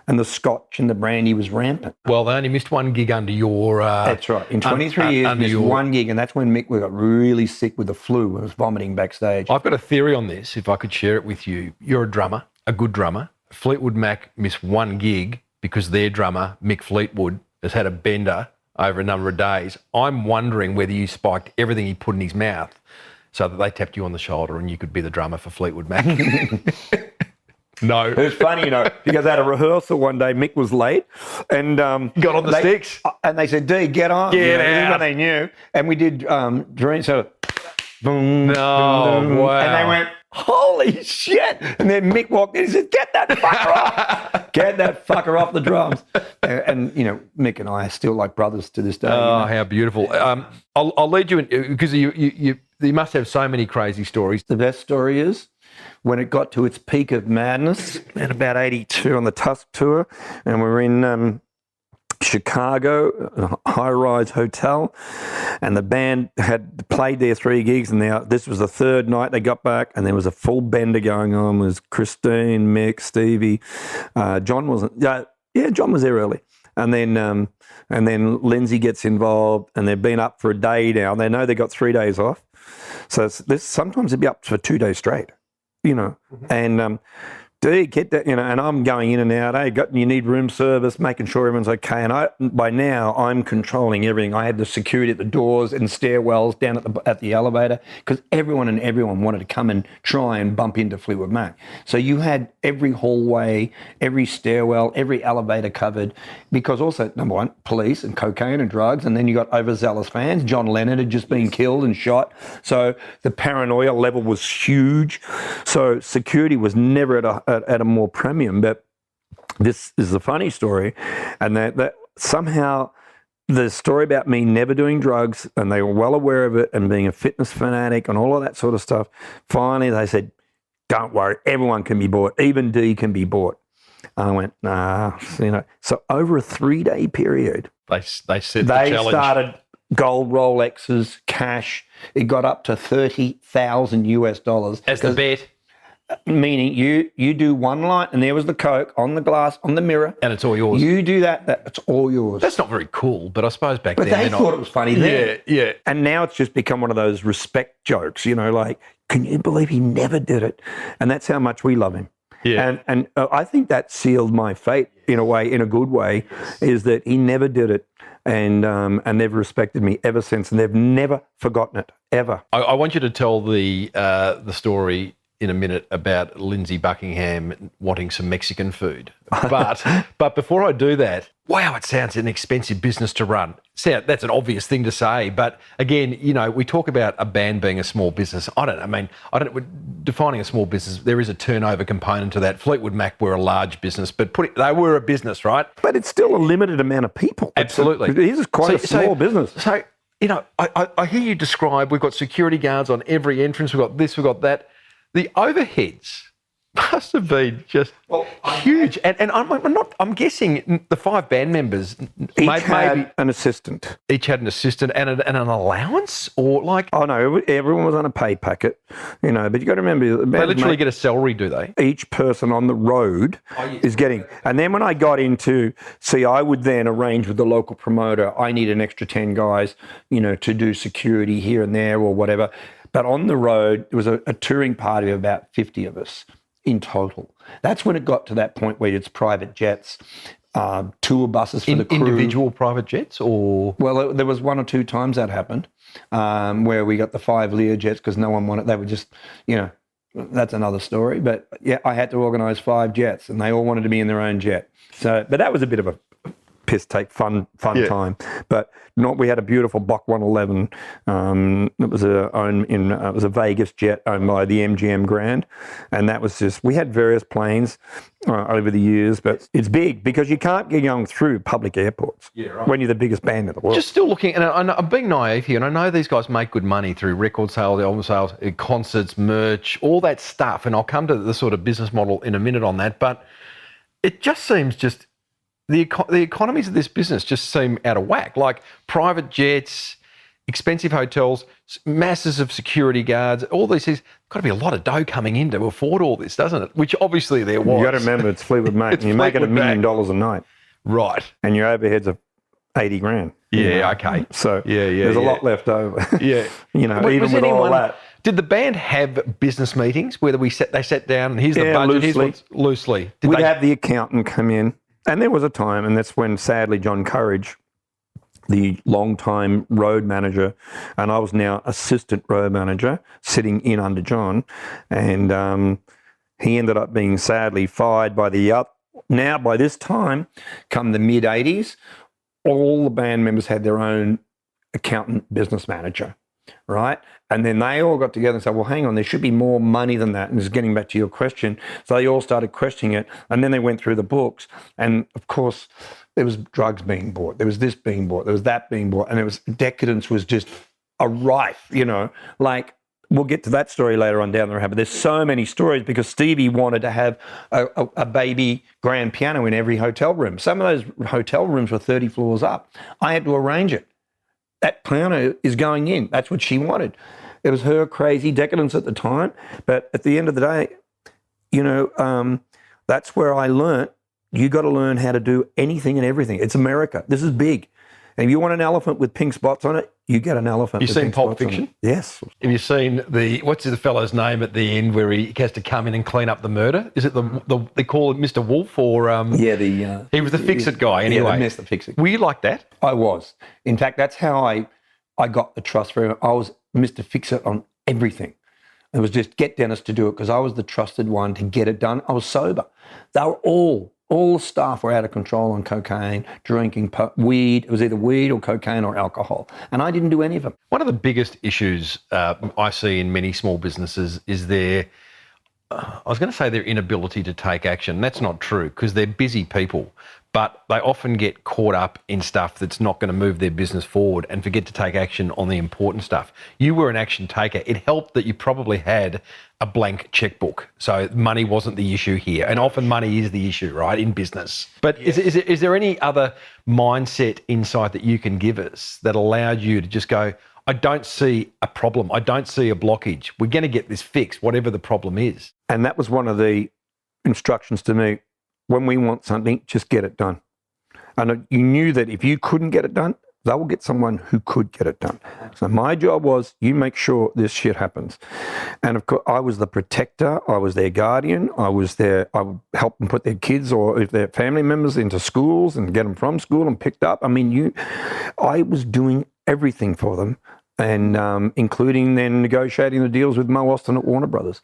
and the scotch and the brandy was rampant. Well, they only missed 1 gig under your... that's right. In 23 years, missed 1 gig, and that's when Mick got really sick with the flu and was vomiting backstage. I've got a theory on this, if I could share it with you. You're a drummer, a good drummer. Fleetwood Mac missed 1 gig because their drummer, Mick Fleetwood, has had a bender over a number of days. I'm wondering whether you spiked everything he put in his mouth so that they tapped you on the shoulder and you could be the drummer for Fleetwood Mac. No. It was funny, because at a rehearsal one day, Mick was late and... got on the sticks. And they said, D, get on. Get out. This is what they knew. And we did Dream, so... Boom, wow. And they went, holy shit. And then Mick walked in and said, get that fucker off. Get that fucker off the drums. And Mick and I are still like brothers to this day. Oh, how beautiful. I'll lead you in, because you must have so many crazy stories. The best story is when it got to its peak of madness at about 82 on the Tusk tour, and we're in Chicago, a high-rise hotel, and the band had played their 3 gigs, and this was the 3rd night they got back, and there was a full bender going on. It was Christine, Mick, Stevie. John wasn't. John was there early. And then Lindsay gets involved, and they've been up for a day now. They know they got 3 days off. So sometimes they'd be up for 2 days straight, And D, get that, and I'm going in and out. Hey, you need room service, making sure everyone's okay. And by now, I'm controlling everything. I had the security at the doors and stairwells down at the elevator, because everyone wanted to come and try and bump into Fleetwood Mac. So you had every hallway, every stairwell, every elevator covered, because also, number one, police and cocaine and drugs, and then you got overzealous fans. John Lennon had just been killed and shot. So the paranoia level was huge. So security was never at a more premium. But this is a funny story, and that somehow the story about me never doing drugs, and they were well aware of it, and being a fitness fanatic and all of that sort of stuff, finally they said, don't worry, everyone can be bought, even D can be bought. I went, nah, So over a 3-day period, they set the they challenge. started gold Rolexes, cash. It got up to $30,000 As the bet. Meaning you do one line, and there was the Coke on the glass, on the mirror. And it's all yours. You do that's all yours. That's not very cool, but I suppose back But then... they thought it was funny then. Yeah. And now it's just become one of those respect jokes, like, can you believe he never did it? And that's how much we love him. Yeah. And I think that sealed my fate in a way, in a good way, is that he never did it, and they've respected me ever since, and they've never forgotten it, ever. I want you to tell the story in a minute about Lindsay Buckingham wanting some Mexican food. But before I do that, wow, it sounds an expensive business to run. That's an obvious thing to say. But again, we talk about a band being a small business. Defining a small business, there is a turnover component to that. Fleetwood Mac were a large business, but they were a business, right? But it's still a limited amount of people. Absolutely. It is quite a small business. So, I hear you describe, we've got security guards on every entrance, we've got this, we've got that. The overheads must have been just huge. And I'm guessing the 5 band members each had an assistant. Each had an assistant and an allowance, or like... Oh no, everyone was on a pay packet, but you got to remember... They literally get a salary, do they? Each person on the road is getting... And then when I got into... I would then arrange with the local promoter, I need an extra 10 guys, to do security here and there or whatever. But on the road, it was a touring party of about 50 of us in total. That's when it got to that point where it's private jets, tour buses for the crew. Individual private jets, or...? Well, there was 1 or 2 times that happened where we got the 5 Lear jets because no one wanted... They were just, that's another story. But, yeah, I had to organise 5 jets, and they all wanted to be in their own jet. But that was a bit of a piss take fun time. But we had a beautiful Block 111. It was a Vegas jet owned by the MGM Grand, and that was just... We had various planes over the years, but it's big because you can't get going through public airports when you're the biggest band in the world. Just still looking, and I'm being naive here, and I know these guys make good money through record sales, album sales, concerts, merch, all that stuff, and I'll come to the sort of business model in a minute on that, but it just seems the economies of this business just seem out of whack. Like private jets, expensive hotels, masses of security guards, all these things. Got to be a lot of dough coming in to afford all this, doesn't it? Which obviously there was. You got to remember, it's Fleetwood Mac, and you're making $1 million a night, right? And your overheads are $80,000. Yeah, okay. So there's a lot left over. Yeah, even with all that. Did the band have business meetings where they sat down and here's the budget? Loosely. We'd have the accountant come in. And there was a time, and that's when, sadly, John Courage, the long-time road manager, and I was now assistant road manager, sitting in under John, and he ended up being sadly fired by now, by this time, come the mid-'80s, all the band members had their own accountant business manager, right? And then they all got together and said, well, hang on, there should be more money than that. And just getting back to your question. So they all started questioning it. And then they went through the books. And of course, there was drugs being bought. There was this being bought. There was that being bought. And decadence was just a rife, like, we'll get to that story later on down the road. But there's so many stories because Stevie wanted to have a baby grand piano in every hotel room. Some of those hotel rooms were 30 floors up. I had to arrange it. That piano is going in. That's what she wanted. It was her crazy decadence at the time. But at the end of the day, that's where I learnt you got to learn how to do anything and everything. It's America. This is big. And if you want an elephant with pink spots on it, you get an elephant. You with seen pink Pulp spots on Fiction? it. Yes. Have you seen what's the fellow's name at the end where he has to come in and clean up the murder? Is it they call it Mr. Wolf or he was the fix-it guy anyway. Yeah, the fix-it. Were you like that? I was. In fact, that's how I got the trust for him. I was Mr. Fix-it on everything. It was just get Dennis to do it because I was the trusted one to get it done. I was sober. They were all the staff were out of control on cocaine, drinking weed. It was either weed or cocaine or alcohol. And I didn't do any of them. One of the biggest issues I see in many small businesses is their inability to take action. That's not true because they're busy people, but they often get caught up in stuff that's not going to move their business forward and forget to take action on the important stuff. You were an action taker. It helped that you probably had a blank checkbook, so money wasn't the issue here. And often money is the issue, right, in business. But yes. Is there any other mindset insight that you can give us that allowed you to just go, I don't see a problem. I don't see a blockage. We're going to get this fixed, whatever the problem is. And that was one of the instructions to me. When we want something, just get it done. And you knew that if you couldn't get it done, they will get someone who could get it done. So my job was, you make sure this shit happens. And of course, I was the protector. I was their guardian. I would help them put their kids or if their family members into schools and get them from school and picked up. I mean, I was doing everything for them. And including then negotiating the deals with Mo Austin at Warner Brothers,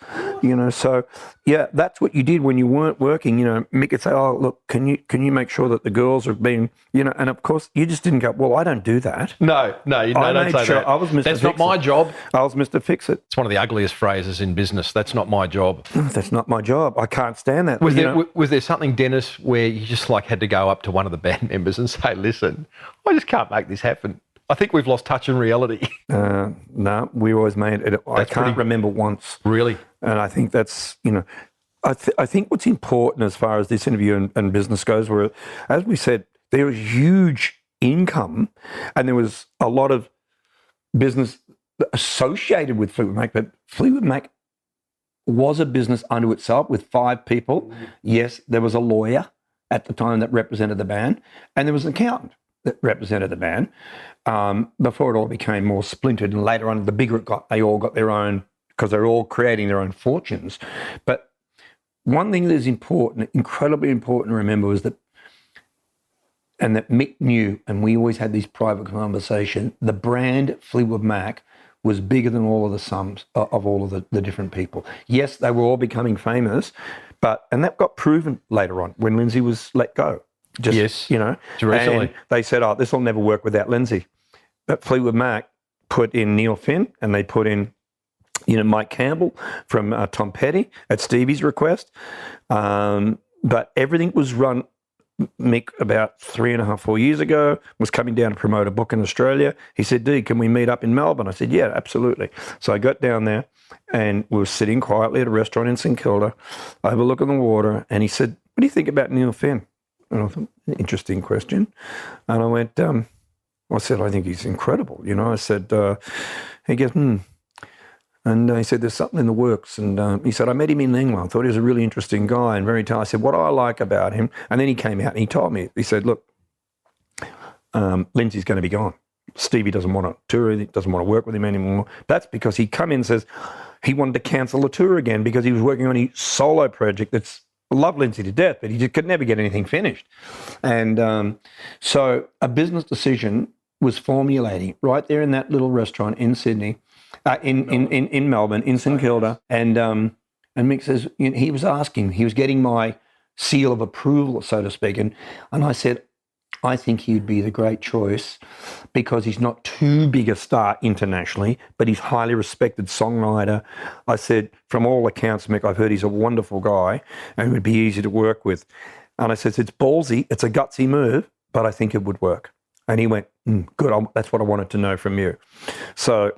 So yeah, that's what you did when you weren't working. Mick would say, "Oh, look, can you make sure that the girls have been, And of course, you just didn't go. Well, I don't do that. No, don't say that. I was Mr. That's not my job. I was Mr. Fix-It. It's one of the ugliest phrases in business. That's not my job. That's not my job. I can't stand that. Was there something, Dennis, where you just had to go up to one of the band members and say, "Listen, I just can't make this happen. I think we've lost touch in reality." No, we always made it. I can't remember once. Really? And I think that's, I think what's important as far as this interview and business goes, where, as we said, there was huge income and there was a lot of business associated with Fleetwood Mac, but Fleetwood Mac was a business unto itself with 5 people. Mm-hmm. Yes, there was a lawyer at the time that represented the band, and there was an accountant that represented the band before it all became more splintered, and later on the bigger it got, they all got their own, because they're all creating their own fortunes. But one thing that is important, incredibly important to remember, was that, and that Mick knew, and we always had these private conversations, the brand Fleetwood Mac was bigger than all of the sums of all of the different people. Yes, they were all becoming famous, and that got proven later on when Lindsay was let go. Yes, and they said, "Oh, this will never work without Lindsay." But Fleetwood Mac put in Neil Finn, and they put in, Mike Campbell from Tom Petty at Stevie's request. But everything was run. Mick, about 3.5, 4 years ago, was coming down to promote a book in Australia. He said, "D, can we meet up in Melbourne?" I said, "Yeah, absolutely." So I got down there, and we were sitting quietly at a restaurant in St Kilda, overlooking the water, and he said, "What do you think about Neil Finn?" And I thought, interesting question. And I went, I said, "I think he's incredible." I said, he goes, And he said, "There's something in the works." And he said, "I met him in England. I thought he was a really interesting guy and very talented." I said, "What I like about him," and then he came out and he told me, he said, "Look, Lindsay's going to be gone. Stevie doesn't want to tour, he doesn't want to work with him anymore." That's because he come in and says he wanted to cancel the tour again because he was working on his solo project that's, I love Lindsay to death, but he just could never get anything finished. And so a business decision was formulating right there in that little restaurant in Sydney, in Melbourne, in St Kilda. And Mick says, he was asking, he was getting my seal of approval, so to speak. And I said, "I think he'd be the great choice because he's not too big a star internationally, but he's highly respected songwriter." I said, "From all accounts, Mick, I've heard he's a wonderful guy and would be easy to work with." And I said, "It's ballsy, it's a gutsy move, but I think it would work." And he went, "Good, that's what I wanted to know from you." So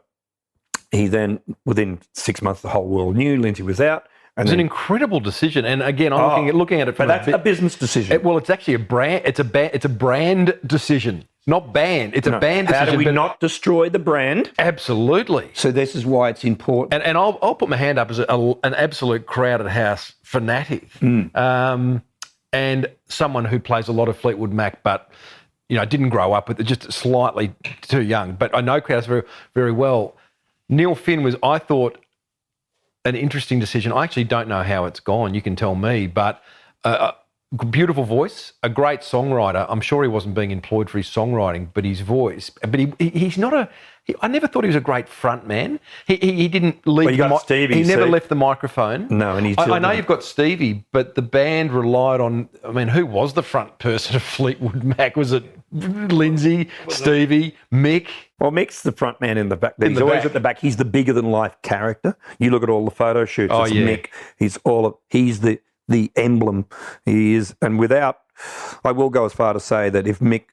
he then, within 6 months, the whole world knew Lindsay was out. It was an incredible decision, and again, I'm looking at it from that's a business decision. It's actually a brand. It's a brand decision, not band. It's a band decision. How do we not destroy the brand? Absolutely. So this is why it's important. And I'll put my hand up as an absolute crowded house fanatic, and someone who plays a lot of Fleetwood Mac, but didn't grow up with it, just slightly too young. But I know Kraus very, very well. Neil Finn was, I thought, an interesting decision. I actually don't know how it's gone. You can tell me, but beautiful voice, a great songwriter. I'm sure he wasn't being employed for his songwriting, but his voice. But he's not I never thought he was a great front man. He didn't leave. Well, you got Stevie. He never left the microphone. No, and I know you've got Stevie, but the band relied on. I mean, who was the front person of Fleetwood Mac? Was it Lindsay, Stevie, Mick? Well, Mick's the front man in the back. He's always at the back. He's the bigger than life character. You look at all the photo shoots. Oh, it's yeah. Mick. He's the emblem. He is, and I will go as far to say that if Mick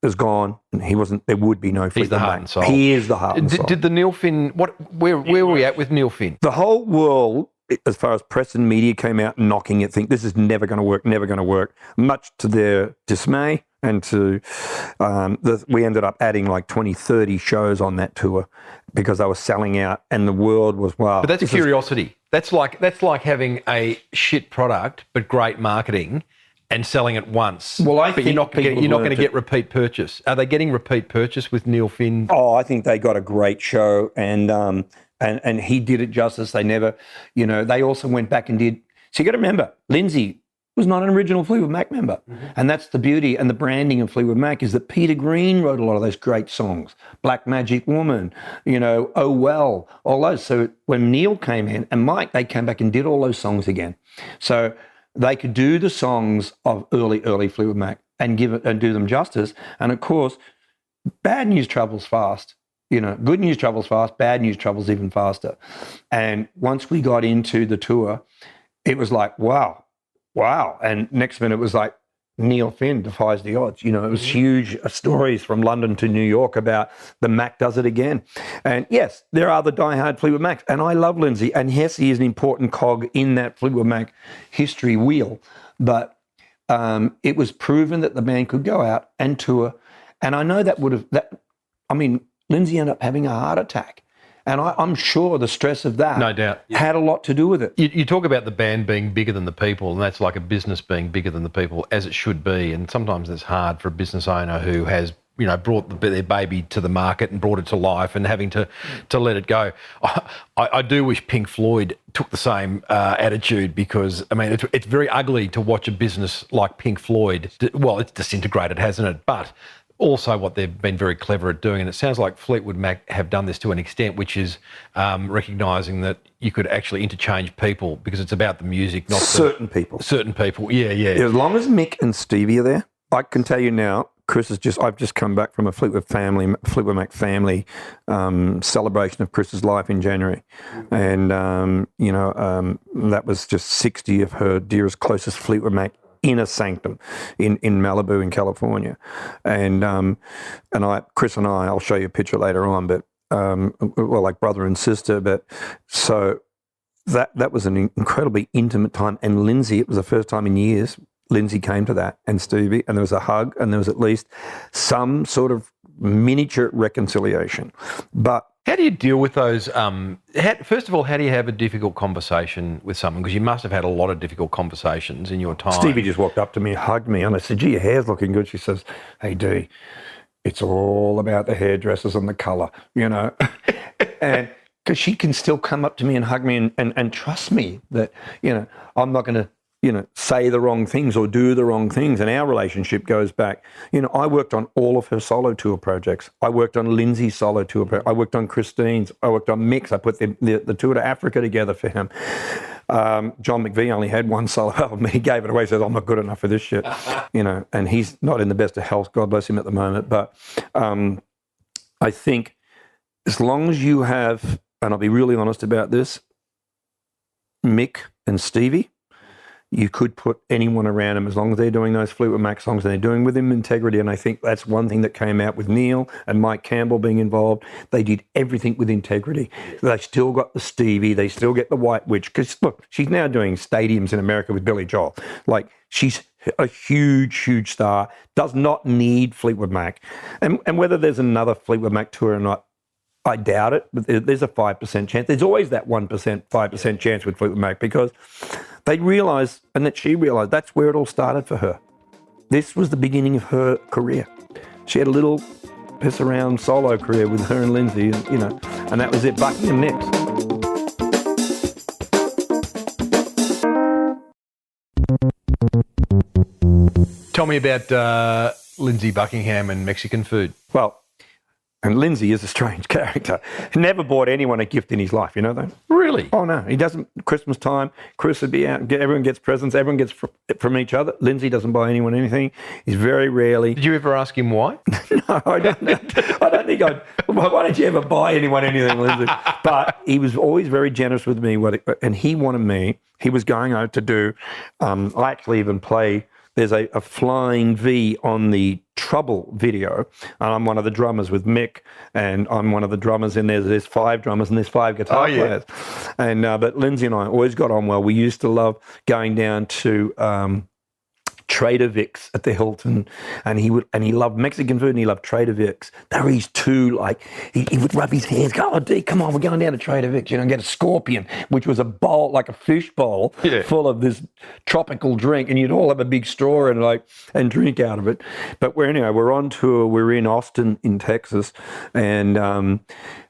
is gone and he wasn't, there would be no Fleetwood He's the heart Mac. and soul. He is the heart and soul. Did the Neil Finn? Where were we at with Neil Finn? The whole world, as far as press and media came out knocking it, think this is never going to work, much to their dismay. And we ended up adding like 20, 30 shows on that tour because they were selling out and the world was, wow. But that's a curiosity. That's like having a shit product but great marketing and selling it once. Well, but you're not going to get repeat purchase. Are they getting repeat purchase with Neil Finn? Oh, I think they got a great show and he did it justice. They never, they also went back and did. So you got to remember, Lindsay was not an original Fleetwood Mac member. Mm-hmm. And that's the beauty and the branding of Fleetwood Mac is that Peter Green wrote a lot of those great songs. Black Magic Woman, Oh Well, all those. So when Neil came in and Mike, they came back and did all those songs again. So they could do the songs of early Fleetwood Mac and do them justice. And of course, bad news travels fast. Good news travels fast, bad news travels even faster. And once we got into the tour, it was like, wow. And next minute it was like, Neil Finn defies the odds. It was huge stories from London to New York about the Mac does it again. And yes, there are the diehard Fleetwood Macs. And I love Lindsay. And yes, he is an important cog in that Fleetwood Mac history wheel. But it was proven that the band could go out and tour. And I know Lindsay ended up having a heart attack. And I'm sure the stress of that no doubt had a lot to do with it. You talk about the band being bigger than the people, and that's like a business being bigger than the people, as it should be. And sometimes it's hard for a business owner who has, brought their baby to the market and brought it to life and having to let it go. I do wish Pink Floyd took the same attitude because, it's very ugly to watch a business like Pink Floyd. Well, it's disintegrated, hasn't it? But also what they've been very clever at doing, and it sounds like Fleetwood Mac have done this to an extent, which is recognising that you could actually interchange people because it's about the music, not certain people. Certain people, yeah. As long as Mick and Stevie are there, I can tell you now, I've just come back from a Fleetwood Mac family celebration of Chris's life in January. And, that was just 60 of her dearest, closest Fleetwood Mac inner sanctum in Malibu in California. And Chris and I'll show you a picture later on, but like brother and sister. But so that was an incredibly intimate time. And Lindsay, it was the first time in years Lindsay came to that, and Stevie, and there was a hug, and there was at least some sort of miniature reconciliation. But how do you deal with those? First of all, how do you have a difficult conversation with someone? Because you must have had a lot of difficult conversations in your time. Stevie just walked up to me and hugged me, and I said, gee, your hair's looking good. She says, hey, D, it's all about the hairdressers and the colour, and because she can still come up to me and hug me and trust me that, I'm not going to, say the wrong things or do the wrong things. And our relationship goes back. I worked on all of her solo tour projects. I worked on Lindsay's solo tour. I worked on Christine's. I worked on Mick's. I put the tour to Africa together for him. John McVie only had one solo album. He gave it away. He said, I'm not good enough for this shit. And he's not in the best of health, God bless him, at the moment. But I think as long as you have, and I'll be really honest about this, Mick and Stevie, you could put anyone around him as long as they're doing those Fleetwood Mac songs and they're doing with him integrity. And I think that's one thing that came out with Neil and Mike Campbell being involved. They did everything with integrity. They still got the Stevie. They still get the White Witch. Because, look, she's now doing stadiums in America with Billy Joel. Like, she's a huge, huge star, does not need Fleetwood Mac. And whether there's another Fleetwood Mac tour or not, I doubt it, but there's a 5% chance. There's always that 1%, 5% chance with Fleetwood Mac because they realised, and that she realised, that's where it all started for her. This was the beginning of her career. she had a little piss around solo career with her and Lindsay, and that was it. Buckingham Nicks. Tell me about Lindsay Buckingham and Mexican food. Well, and Lindsay is a strange character. He never bought anyone a gift in his life, you know that? Really? Oh, no, he doesn't. Christmas time, Chris would be out, everyone gets presents, everyone gets from each other. Lindsay doesn't buy anyone anything. He's very rarely... Did you ever ask him why? No, I don't know. I don't think I'd... Why don't you ever buy anyone anything, Lindsay? But he was always very generous with me, and he wanted me... He was going out to do... I actually even play... There's a flying V on the Trouble video, and I'm one of the drummers with Mick, and I'm one of the drummers in there. There's 5 drummers and there's 5 guitar players. And but Lindsay and I always got on well. We used to love going down to Trader Vic's at the Hilton, and he loved Mexican food and he loved Trader Vic's. They were his two, like, he would rub his hands, go, oh, D, come on, we're going down to Trader Vic's, and get a scorpion, which was a bowl, like a fish bowl, full of this tropical drink, and you'd all have a big straw and drink out of it. But we're on tour, we're in Austin in Texas, and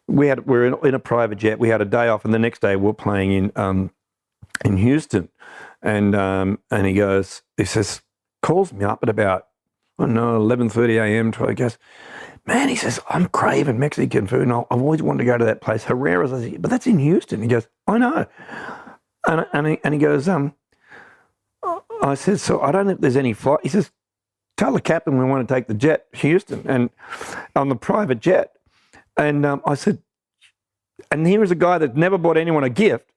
we're in a private jet. We had a day off, and the next day we're playing in Houston, and he says, calls me up at about, 11:30 a.m. I guess. Man, he says, I'm craving Mexican food, and I've always wanted to go to that place, Herrera's. I said, but that's in Houston. He goes, I know. And he goes, I said, so I don't know if there's any flight. He says, tell the captain we want to take the jet, Houston, and on the private jet. And I said, and here is a guy that never bought anyone a gift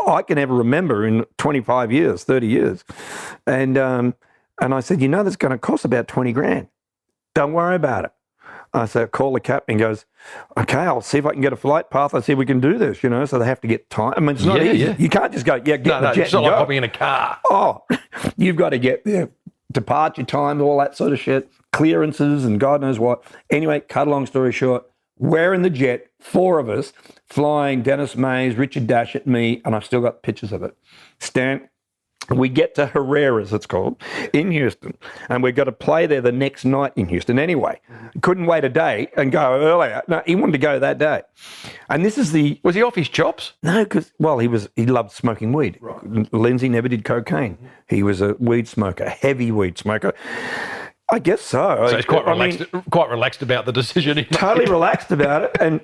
I can ever remember in 25 years, 30 years. And I said, that's going to cost about 20 grand. Don't worry about it. I said, call the captain. He goes, okay, I'll see if I can get a flight path. I see if we can do this, so they have to get time. I mean, it's not easy. Yeah. You can't just go, get the jet it's not like hopping in a car. Oh, you've got to get there. Departure time, all that sort of shit, clearances and God knows what. Anyway, cut a long story short, we're in the jet, 4 of us, flying Dennis Mays, Richard Dashett, me, and I've still got pictures of it. We get to Herrera's, it's called, in Houston, and we've got to play there the next night in Houston anyway. Couldn't wait a day and go earlier. No, he wanted to go that day. And this is the... Was he off his chops? No, because, he loved smoking weed. Right. Lindsay never did cocaine. He was a weed smoker, a heavy weed smoker. I guess so. So he's quite relaxed about the decision. Totally relaxed about it, and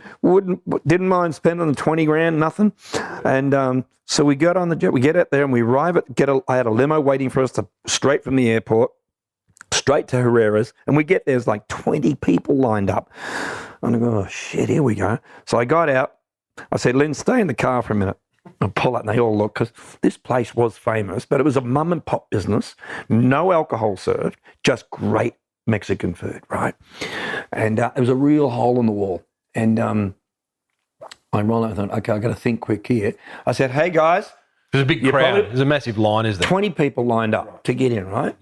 didn't mind spending the 20 grand, nothing. And so we got on the jet, we get out there, and we arrive I had a limo waiting for us straight from the airport, straight to Herrera's, and we get there's like 20 people lined up. And I go, oh shit, here we go. So I got out. I said, Lynn, stay in the car for a minute. I pull out, and they all look, because this place was famous, but it was a mum and pop business, no alcohol served, just great Mexican food, right? And it was a real hole in the wall. And I roll out and thought, okay, I've got to think quick here. I said, hey guys. There's a big crowd. There's a massive line, is there? 20 people lined up to get in, right?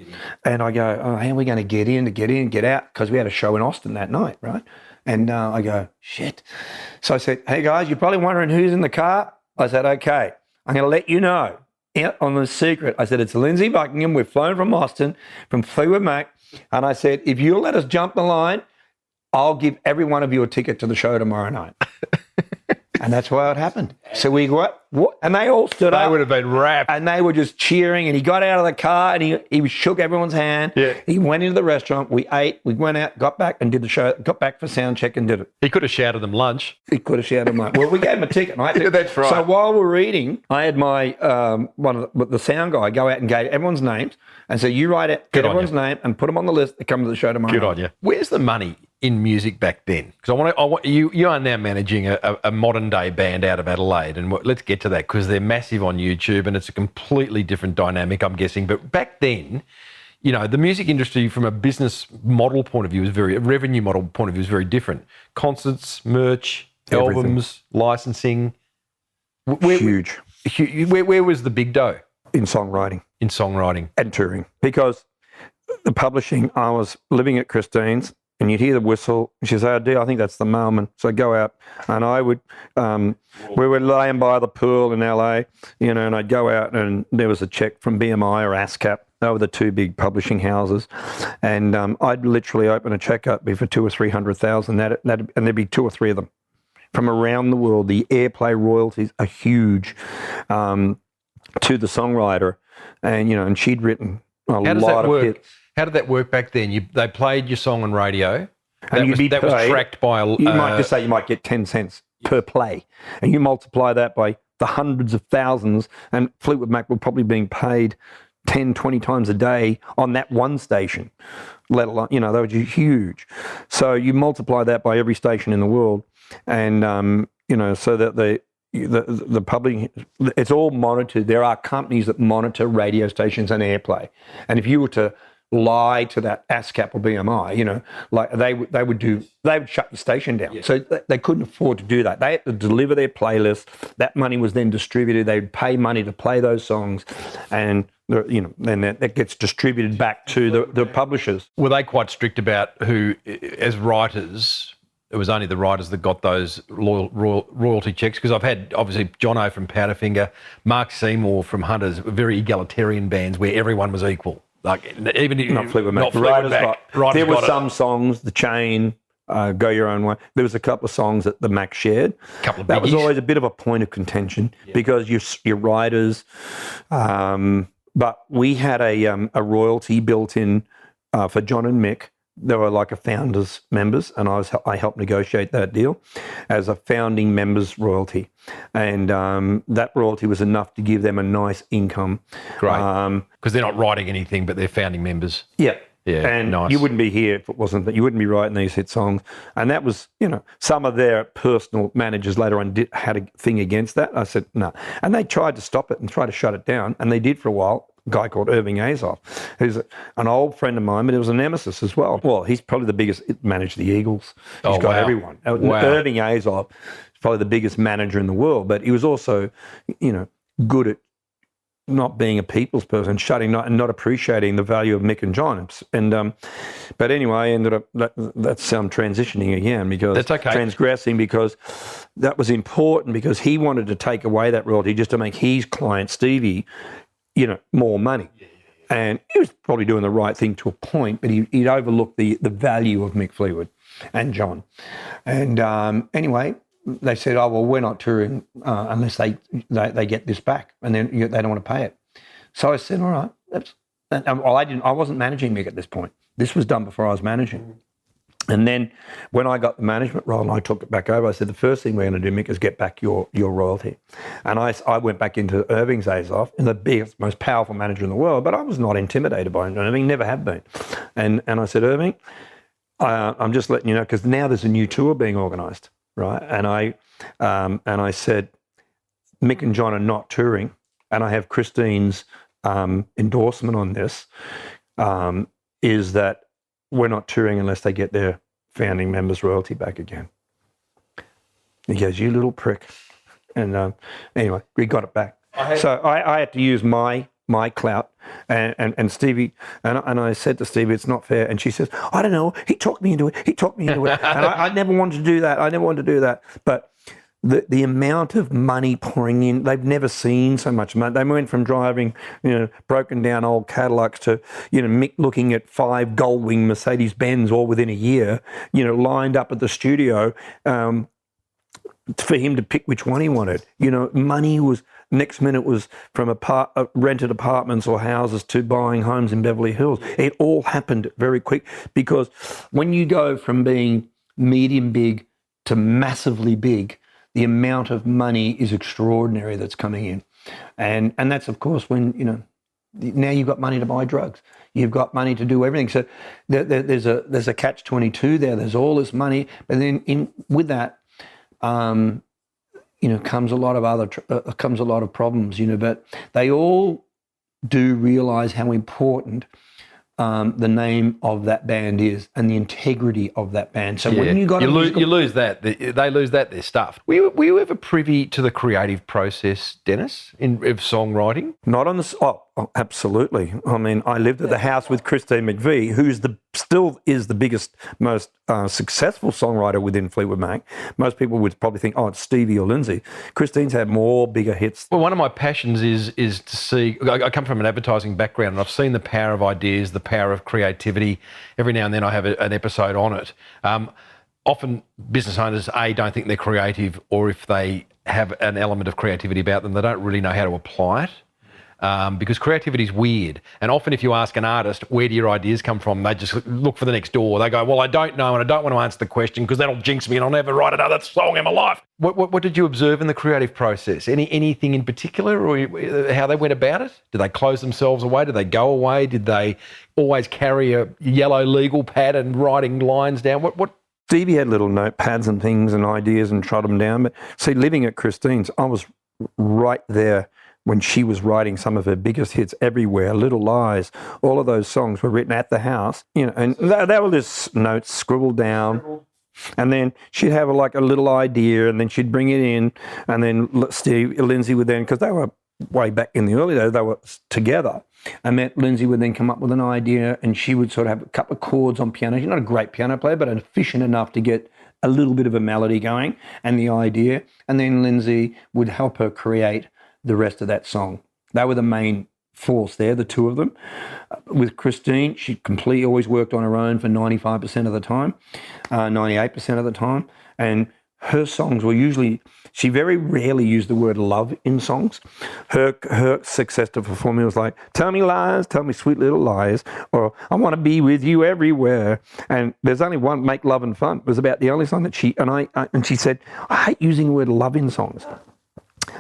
And I go, oh, how are we going to get in, get out? Because we had a show in Austin that night, right? And I go, shit. So I said, hey guys, you're probably wondering who's in the car. I said, okay, I'm going to let you know on the secret. I said, it's Lindsay Buckingham. We've flown from Austin, from Fleetwood Mac. And I said, if you'll let us jump the line, I'll give every one of you a ticket to the show tomorrow night. And that's why it happened. So we what? And they all stood up. They would have been wrapped. And they were just cheering. And he got out of the car and he shook everyone's hand. Yeah. He went into the restaurant. We ate. We went out, got back and did the show. Got back for sound check and did it. He could have shouted them lunch. He could have shouted them lunch. Well, we gave him a ticket. Yeah, that's right. So while we're eating, I had my one of the sound guy go out and gave everyone's names and say, you write it, get everyone's name and put them on the list that come to the show tomorrow. Good on you. Where's the money in music back then? Because you are now managing a modern day band out of Adelaide, and let's get to that because they're massive on YouTube and it's a completely different dynamic, I'm guessing. But back then, the music industry from a business model point of view a revenue model point of view is very different. Concerts, merch, albums, licensing. Huge. Where was the big dough? In songwriting. And touring. Because the publishing, I was living at Christine's, and you'd hear the whistle, and she'd say, oh, dear, I think that's the mailman. So I'd go out, and I would, we were laying by the pool in LA, and I'd go out, and there was a check from BMI or ASCAP, They were the two big publishing houses, and I'd literally open a check up for 200,000 or 300,000, and there'd be two or three of them from around the world. The airplay royalties are huge to the songwriter, and she'd written a lot of hits. How did that work back then? They played your song on radio, and that was tracked by a... You might just say you might get 10 cents per play, and you multiply that by the hundreds of thousands, and Fleetwood Mac were probably being paid 10, 20 times a day on that one station, let alone, they were huge. So you multiply that by every station in the world, and, so that the publishing, it's all monitored. There are companies that monitor radio stations and airplay. And if you were to lie to that ASCAP or BMI, they would shut your station down. Yeah. So they couldn't afford to do that. They had to deliver their playlist. That money was then distributed. They'd pay money to play those songs, and then that gets distributed back to the publishers. Were they quite strict about who, as writers? It was only the writers that got those royalty checks, because I've had, obviously, Jono from Powderfinger, Mark Seymour from Hunters, very egalitarian bands where everyone was equal. Like, even not Fleetwood Mac. There were some songs, The Chain, Go Your Own Way. There was a couple of songs that the Mac shared. That was always a bit of a point of contention, because your writers. But we had a royalty built in for John and Mick. They were like a founders members, and I helped negotiate that deal as a founding members royalty, and that royalty was enough to give them a nice income. Great, because they're not writing anything, but they're founding members. Yeah, and nice. You wouldn't be here if it wasn't that. You wouldn't be writing these hit songs, and that was, some of their personal managers later on had a thing against that. I said no, and they tried to stop it and try to shut it down, and they did for a while. Guy called Irving Azoff, who's an old friend of mine, but he was a nemesis as well. Well, he's probably the biggest, managed the Eagles. He's got everyone. Wow. Irving Azoff is probably the biggest manager in the world, but he was also, good at not being a people's person, and not appreciating the value of Mick and John. And but anyway, I ended up, that's transitioning again, because that's okay. Transgressing, because that was important, because he wanted to take away that royalty just to make his client, Stevie, more money. And he was probably doing the right thing to a point, but he'd overlooked the value of Mick Fleetwood and John. And anyway, they said, oh, well, we're not touring unless they get this back, and then they don't want to pay it. So I said, all right. I wasn't managing Mick at this point. This was done before I was managing. And then when I got the management role and I took it back over, I said, the first thing we're going to do, Mick, is get back your royalty. And I went back into Irving's Azoff, and the biggest, most powerful manager in the world, but I was not intimidated by Irving, never have been. And I said, Irving, I'm just letting you know, because now there's a new tour being organised, right? And I said, Mick and John are not touring, and I have Christine's endorsement on this, is that we're not touring unless they get their founding members' royalty back again. He goes, you little prick. And anyway, we got it back. So I had to use my clout, and Stevie, and I said to Stevie, it's not fair. And she says, I don't know, he talked me into it. And I never wanted to do that. But the amount of money pouring in, they've never seen so much money. They went from driving, broken down old Cadillacs to, Mick looking at 5 Goldwing Mercedes-Benz all within a year, lined up at the studio for him to pick which one he wanted. Money was, next minute was from rented apartments or houses to buying homes in Beverly Hills. It all happened very quick, because when you go from being medium big to massively big, the amount of money is extraordinary that's coming in. And that's, of course, when, now you've got money to buy drugs. You've got money to do everything. So there's a catch-22 there. There's all this money. But then with that, comes a lot of problems, but they all do realise how important the name of that band is, and the integrity of that band. So when you lose that, they lose that, they're stuffed. Were you ever privy to the creative process, Dennis, of songwriting? Not on the. absolutely. I mean, I lived at the house with Christine McVie, who's still is the biggest, most successful songwriter within Fleetwood Mac. Most people would probably think, oh, it's Stevie or Lindsay. Christine's had more bigger hits. Well, one of my passions is to see. I come from an advertising background, and I've seen the power of ideas, the power of creativity. Every now and then, I have an episode on it. Often, business owners don't think they're creative, or if they have an element of creativity about them, they don't really know how to apply it. Because creativity is weird. And often if you ask an artist, where do your ideas come from? They just look for the next door. They go, well, I don't know, and I don't want to answer the question because that'll jinx me and I'll never write another song in my life. What did you observe in the creative process? Anything in particular, or how they went about it? Did they close themselves away? Did they go away? Did they always carry a yellow legal pad and writing lines down? What? Stevie had little notepads and things and ideas and trot them down. But see, living at Christine's, I was right there when she was writing some of her biggest hits. Everywhere, Little Lies, all of those songs were written at the house, and they were just notes scribbled down. And then she'd have a little idea, and then she'd bring it in, and then Lindsay would then, because they were way back in the early days, they were together. And Lindsay would then come up with an idea, and she would sort of have a couple of chords on piano. She's not a great piano player, but efficient enough to get a little bit of a melody going and the idea. And then Lindsay would help her create the rest of that song. They were the main force there, the two of them. With Christine, she completely always worked on her own for 95% of the time, 98% of the time. And her songs were usually, she very rarely used the word love in songs. Her success to performing was like, tell me lies, tell me sweet little lies, or I want to be with you everywhere. And there's only one, Make Love and Fun, was about the only song that she, and she said, I hate using the word love in songs.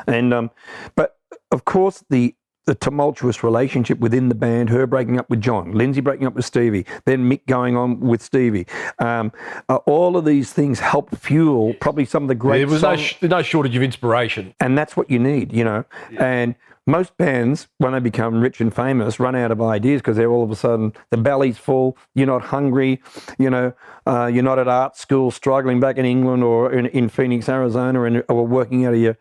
And, but of course the tumultuous relationship within the band, her breaking up with John, Lindsay breaking up with Stevie, then Mick going on with Stevie. All of these things help fuel probably some of the great songs. There was no shortage of inspiration. And that's what you need, Yeah. And most bands, when they become rich and famous, run out of ideas because they're all of a sudden, the belly's full, you're not hungry, you're not at art school struggling back in England or in Phoenix, Arizona, or working out of your,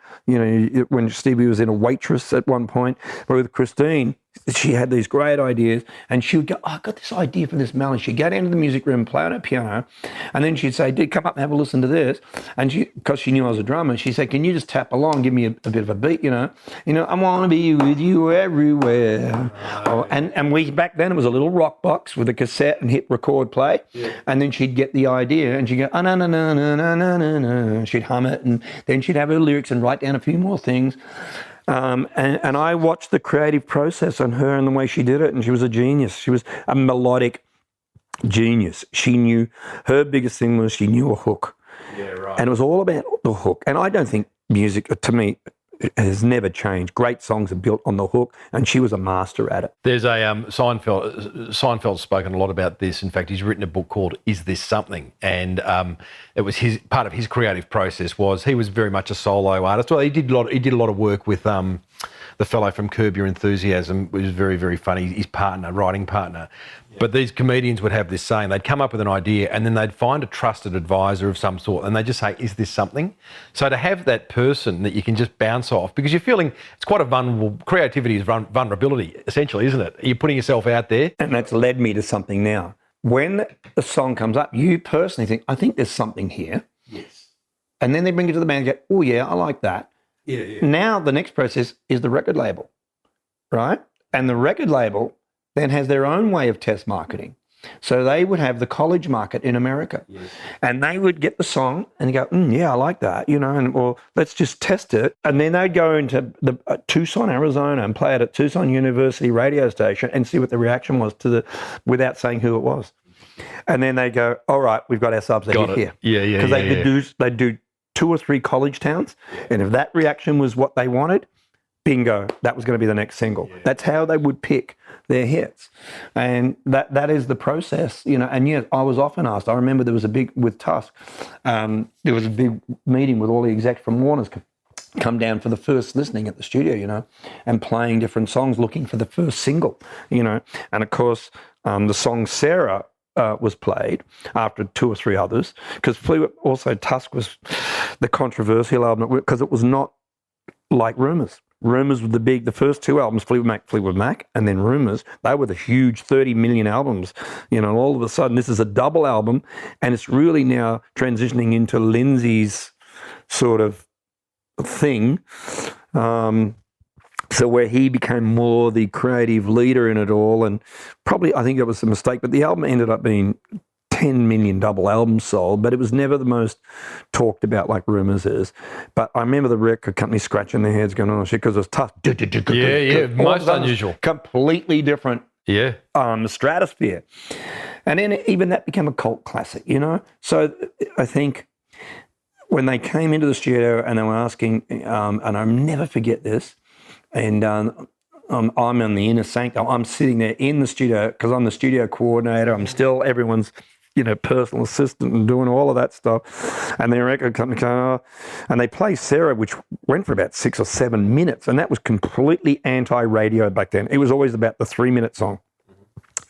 when Stevie was in a waitress at one point. But with Christine, she had these great ideas, and she would go, I got this idea for this melody. She'd go down to the music room, play on her piano, and then she'd say, Dude, come up and have a listen to this. And because she knew I was a drummer, she said, can you just tap along, give me a bit of a beat, I want to be with you everywhere. And we, back then, it was a little rock box with a cassette and hit record play. Yeah. And then she'd get the idea, and she'd go, na na na na na na na. She'd hum it, and then she'd have her lyrics and write down a few more things. And I watched the creative process on her and the way she did it, and she was a genius. She was a melodic genius. She knew, her biggest thing was she knew a hook. Yeah, right. And it was all about the hook. And I don't think music, to me, has never changed. Great songs are built on the hook, and she was a master at it. There's a Seinfeld's spoken a lot about this. In fact, he's written a book called Is This Something? And it was part of his creative process was he was very much a solo artist. Well, he did a lot of work with the fellow from Curb Your Enthusiasm, which was very, very funny, his writing partner. Yeah. But these comedians would have this saying, they'd come up with an idea and then they'd find a trusted advisor of some sort and they'd just say, is this something? So to have that person that you can just bounce off, because you're feeling, it's quite a vulnerable, creativity is vulnerability, essentially, isn't it? You're putting yourself out there. And that's led me to something now. When a song comes up, you personally think, I think there's something here. Yes. And then they bring it to the band and go, oh yeah, I like that. Yeah. Now the next process is the record label, right? And the record label then has their own way of test marketing. So they would have the college market in America. Yes. And they would get the song and go, yeah, I like that, or let's just test it. And then they'd go into the Tucson, Arizona and play it at Tucson University radio station and see what the reaction was without saying who it was. And then they go, all right, we've got ourselves a hit here. Yeah. Because they'd do 2 or 3 college towns, and if that reaction was what they wanted, bingo, that was going to be the next single. Yeah. That's how they would pick their hits. And that is the process, And yeah, I was often asked, I remember there was with Tusk, there was a big meeting with all the execs from Warner's come down for the first listening at the studio, and playing different songs, looking for the first single, And of course, the song Sarah was played after 2 or 3 others, because Fleetwood, also Tusk was the controversial album because it was not like Rumours. Rumours were the first two albums, Fleetwood Mac, and then Rumours, they were the huge 30 million albums. All of a sudden this is a double album, and it's really now transitioning into Lindsay's sort of thing. So where he became more the creative leader in it all, and probably I think it was a mistake, but the album ended up being 10 million double albums sold, but it was never the most talked about like Rumours is. But I remember the record company scratching their heads going, oh shit, because it was tough. Yeah, most unusual. Completely different Yeah. stratosphere. And then even that became a cult classic, So I think when they came into the studio and they were asking, and I'll never forget this, and I'm in the inner sanctum. I'm sitting there in the studio because I'm the studio coordinator. I'm still everyone's, personal assistant and doing all of that stuff. And the record company came, and they play Sarah, which went for about 6 or 7 minutes, and that was completely anti-radio back then. It was always about the 3-minute song.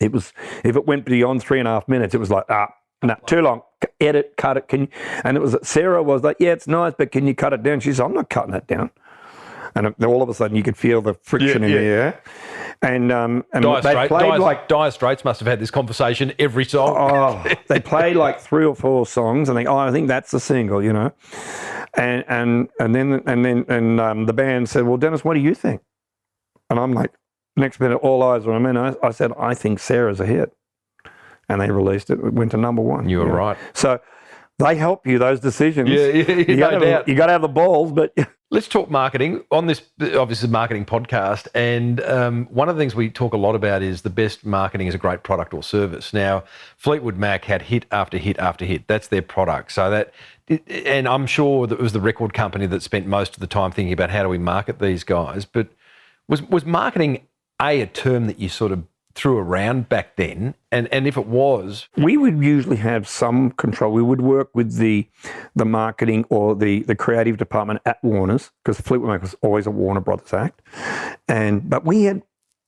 It was, if it went beyond 3.5 minutes, it was like, no, too long. Edit, cut it. And it was Sarah was like, yeah, it's nice, but can you cut it down? She said, I'm not cutting it down. And all of a sudden, you could feel the friction in the air. And they played Dire Straits must have had this conversation every song. They played like 3 or 4 songs, and I think that's the single, And then the band said, well, Dennis, what do you think? And I'm like, next minute, all eyes were on me. I said, I think Sarah's a hit. And they released it. It went to number 1. You were right. So they help you, those decisions. Yeah, you got to have the balls, but... Let's talk marketing on this, obviously, marketing podcast. And one of the things we talk a lot about is the best marketing is a great product or service. Now, Fleetwood Mac had hit after hit after hit. That's their product. And I'm sure that it was the record company that spent most of the time thinking about how do we market these guys. But was marketing a term that you sort of threw around back then? And if it was... We would usually have some control. We would work with the marketing or the creative department at Warner's, because Fleetwood Mac was always a Warner Brothers act. But we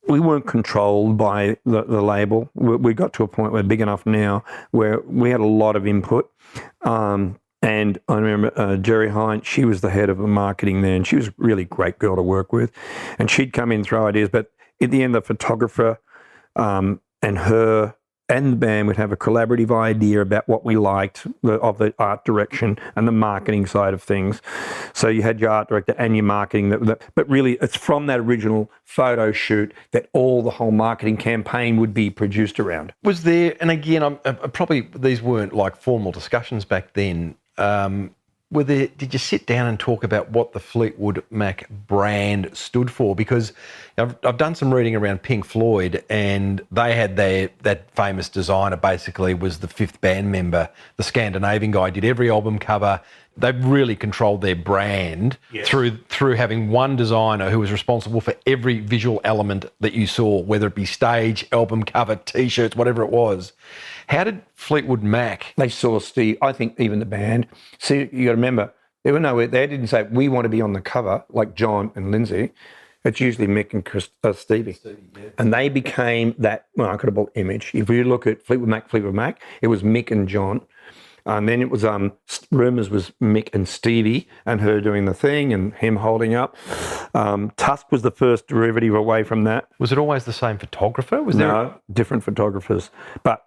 weren't controlled by the label. We got to a point where big enough now where we had a lot of input. And I remember Jerry Hine, she was the head of the marketing there, and she was a really great girl to work with. And she'd come in and throw ideas, but at the end, the photographer and her and the band would have a collaborative idea about what we liked of the art direction and the marketing side of things. So you had your art director and your marketing, but really it's from that original photo shoot that the whole marketing campaign would be produced around. Was there, and again, probably these weren't like formal discussions back then, did you sit down and talk about what the Fleetwood Mac brand stood for? Because I've done some reading around Pink Floyd, and they had that famous designer basically was the 5th band member, the Scandinavian guy, did every album cover. They really controlled their brand through having one designer who was responsible for every visual element that you saw, whether it be stage, album cover, T-shirts, whatever it was. How did Fleetwood Mac... They saw Steve, I think even the band. See, you got to remember, they didn't say, we want to be on the cover, like John and Lindsay. It's usually Mick and Stevie. And they became that marketable image. If you look at Fleetwood Mac, it was Mick and John. And then it was Rumours was Mick and Stevie and her doing the thing and him holding up. Tusk was the first derivative away from that. Was it always the same photographer? No, different photographers. But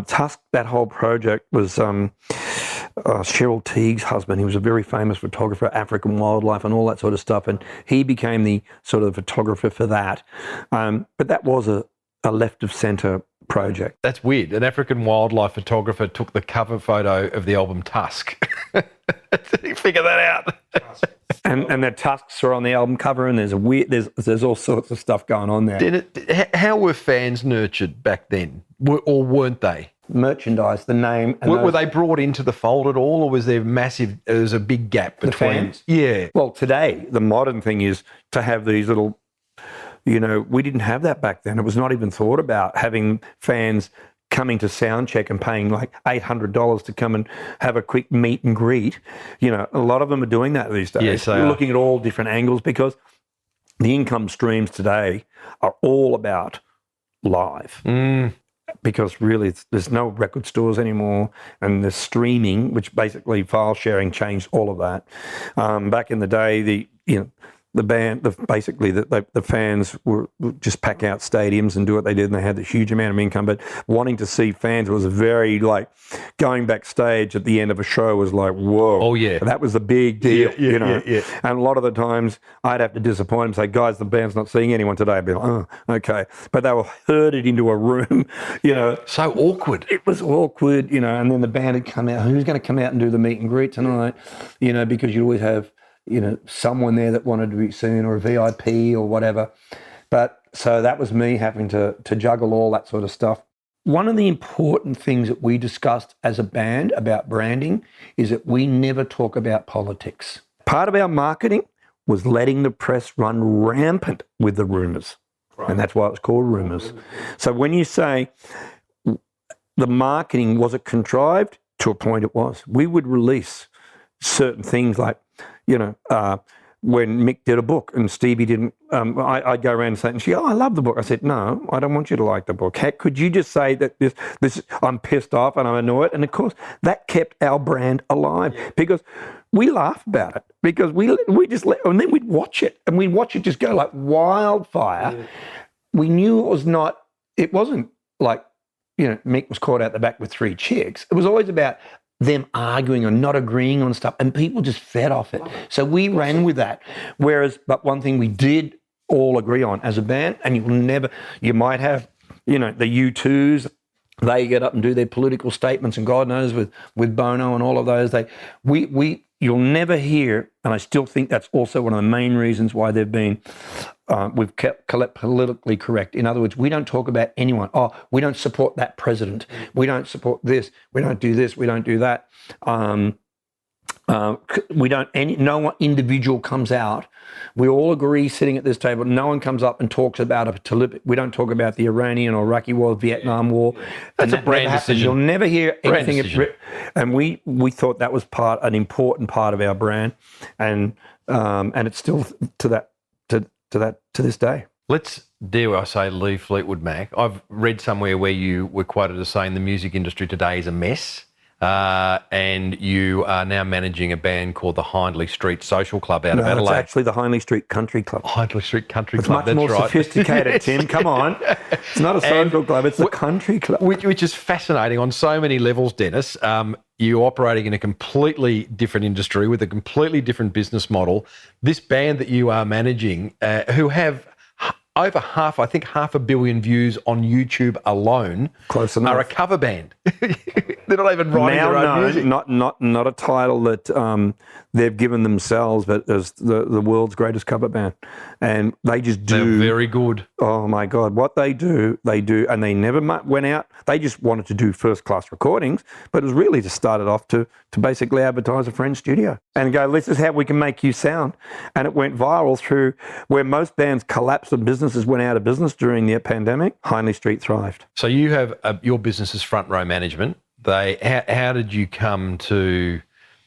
Tusk, that whole project was Cheryl Teague's husband. He was a very famous photographer, African wildlife and all that sort of stuff. And he became the sort of photographer for that. But that was a left of centre project. That's weird. An African wildlife photographer took the cover photo of the album Tusk. Did you figure that out? and the tusks are on the album cover, and there's all sorts of stuff going on there. How were fans nurtured back then, or weren't they? Merchandise, the name. And were they brought into the fold at all, or was there a big gap between? The fans? Yeah. Well, today, the modern thing is to have these little... we didn't have that back then. It was not even thought about having fans coming to sound check and paying like $800 to come and have a quick meet and greet. A lot of them are doing that these days. Yes, they You're are. Looking at all different angles, because the income streams today are all about live. Because really there's no record stores anymore, and the streaming, which basically file sharing changed all of that. Back in the day, the band, basically the fans would just pack out stadiums and do what they did, and they had this huge amount of income. But wanting to see fans was very like going backstage at the end of a show was like, whoa. Oh, yeah. That was the big deal, you know. Yeah. And a lot of the times I'd have to disappoint them, say, guys, the band's not seeing anyone today. I'd be like, oh, okay. But they were herded into a room, you know. So awkward. It was awkward, you know, and then the band had come out. Who's going to come out and do the meet and greet tonight? You know, because you always have, you know, someone there that wanted to be seen or a VIP or whatever. But so that was me having to juggle all that sort of stuff. One of the important things that we discussed as a band about branding is that we never talk about politics. Part of our marketing was letting the press run rampant with the rumours. Right. And that's why it was called Rumours. So when you say the marketing, was it contrived? To a point it was. We would release certain things like, you know, when Mick did a book and Stevie didn't, I'd go around and say, and she, I love the book. I said, no, I don't want you to like the book. How could you just say that this I'm pissed off and I'm annoyed? And of course, that kept our brand alive because we laugh about it because we just let, and then we'd watch it and we'd watch it just go like wildfire. Yeah. We knew it wasn't like, you know, Mick was caught out the back with 3 chicks. It was always about them arguing or not agreeing on stuff, and people just fed off it. So we ran with that. But one thing we did all agree on as a band, and you might have, you know, the U2s, they get up and do their political statements, and God knows with Bono and all of those, you'll never hear, and I still think that's also one of the main reasons why they've been, we've kept politically correct. In other words, we don't talk about anyone. Oh, we don't support that president. We don't support this. We don't do this. We don't do that. No one individual comes out. We all agree sitting at this table. No one comes up and talks about we don't talk about the Iranian or Iraqi war, Vietnam War. That's a brand decision. You'll never hear anything. And we thought that was an important part of our brand, and it's still to this day. Let's, dare I say, leave Fleetwood Mac. I've read somewhere where you were quoted as saying the music industry today is a mess. And you are now managing a band called the Hindley Street Social Club out of Adelaide. It's actually the Hindley Street Country Club. Hindley Street Country Club, that's right. It's much more sophisticated, Tim. Come on. It's not a social club, it's a country club. Which is fascinating on so many levels, Dennis. You're operating in a completely different industry with a completely different business model. This band that you are managing, who have over half a billion views on YouTube alone, close enough, are a cover band. They're not even writing their own music. Not a title that they've given themselves, but as the world's greatest cover band, and they just do. They're very good. Oh my God, what they do, and they never went out. They just wanted to do first class recordings, but it was really to start it off to basically advertise a friend's studio and go, this is how we can make you sound. And it went viral through where most bands collapsed and businesses went out of business during the pandemic. Hindley Street thrived. So you have your business is Front Row Management. How did you come to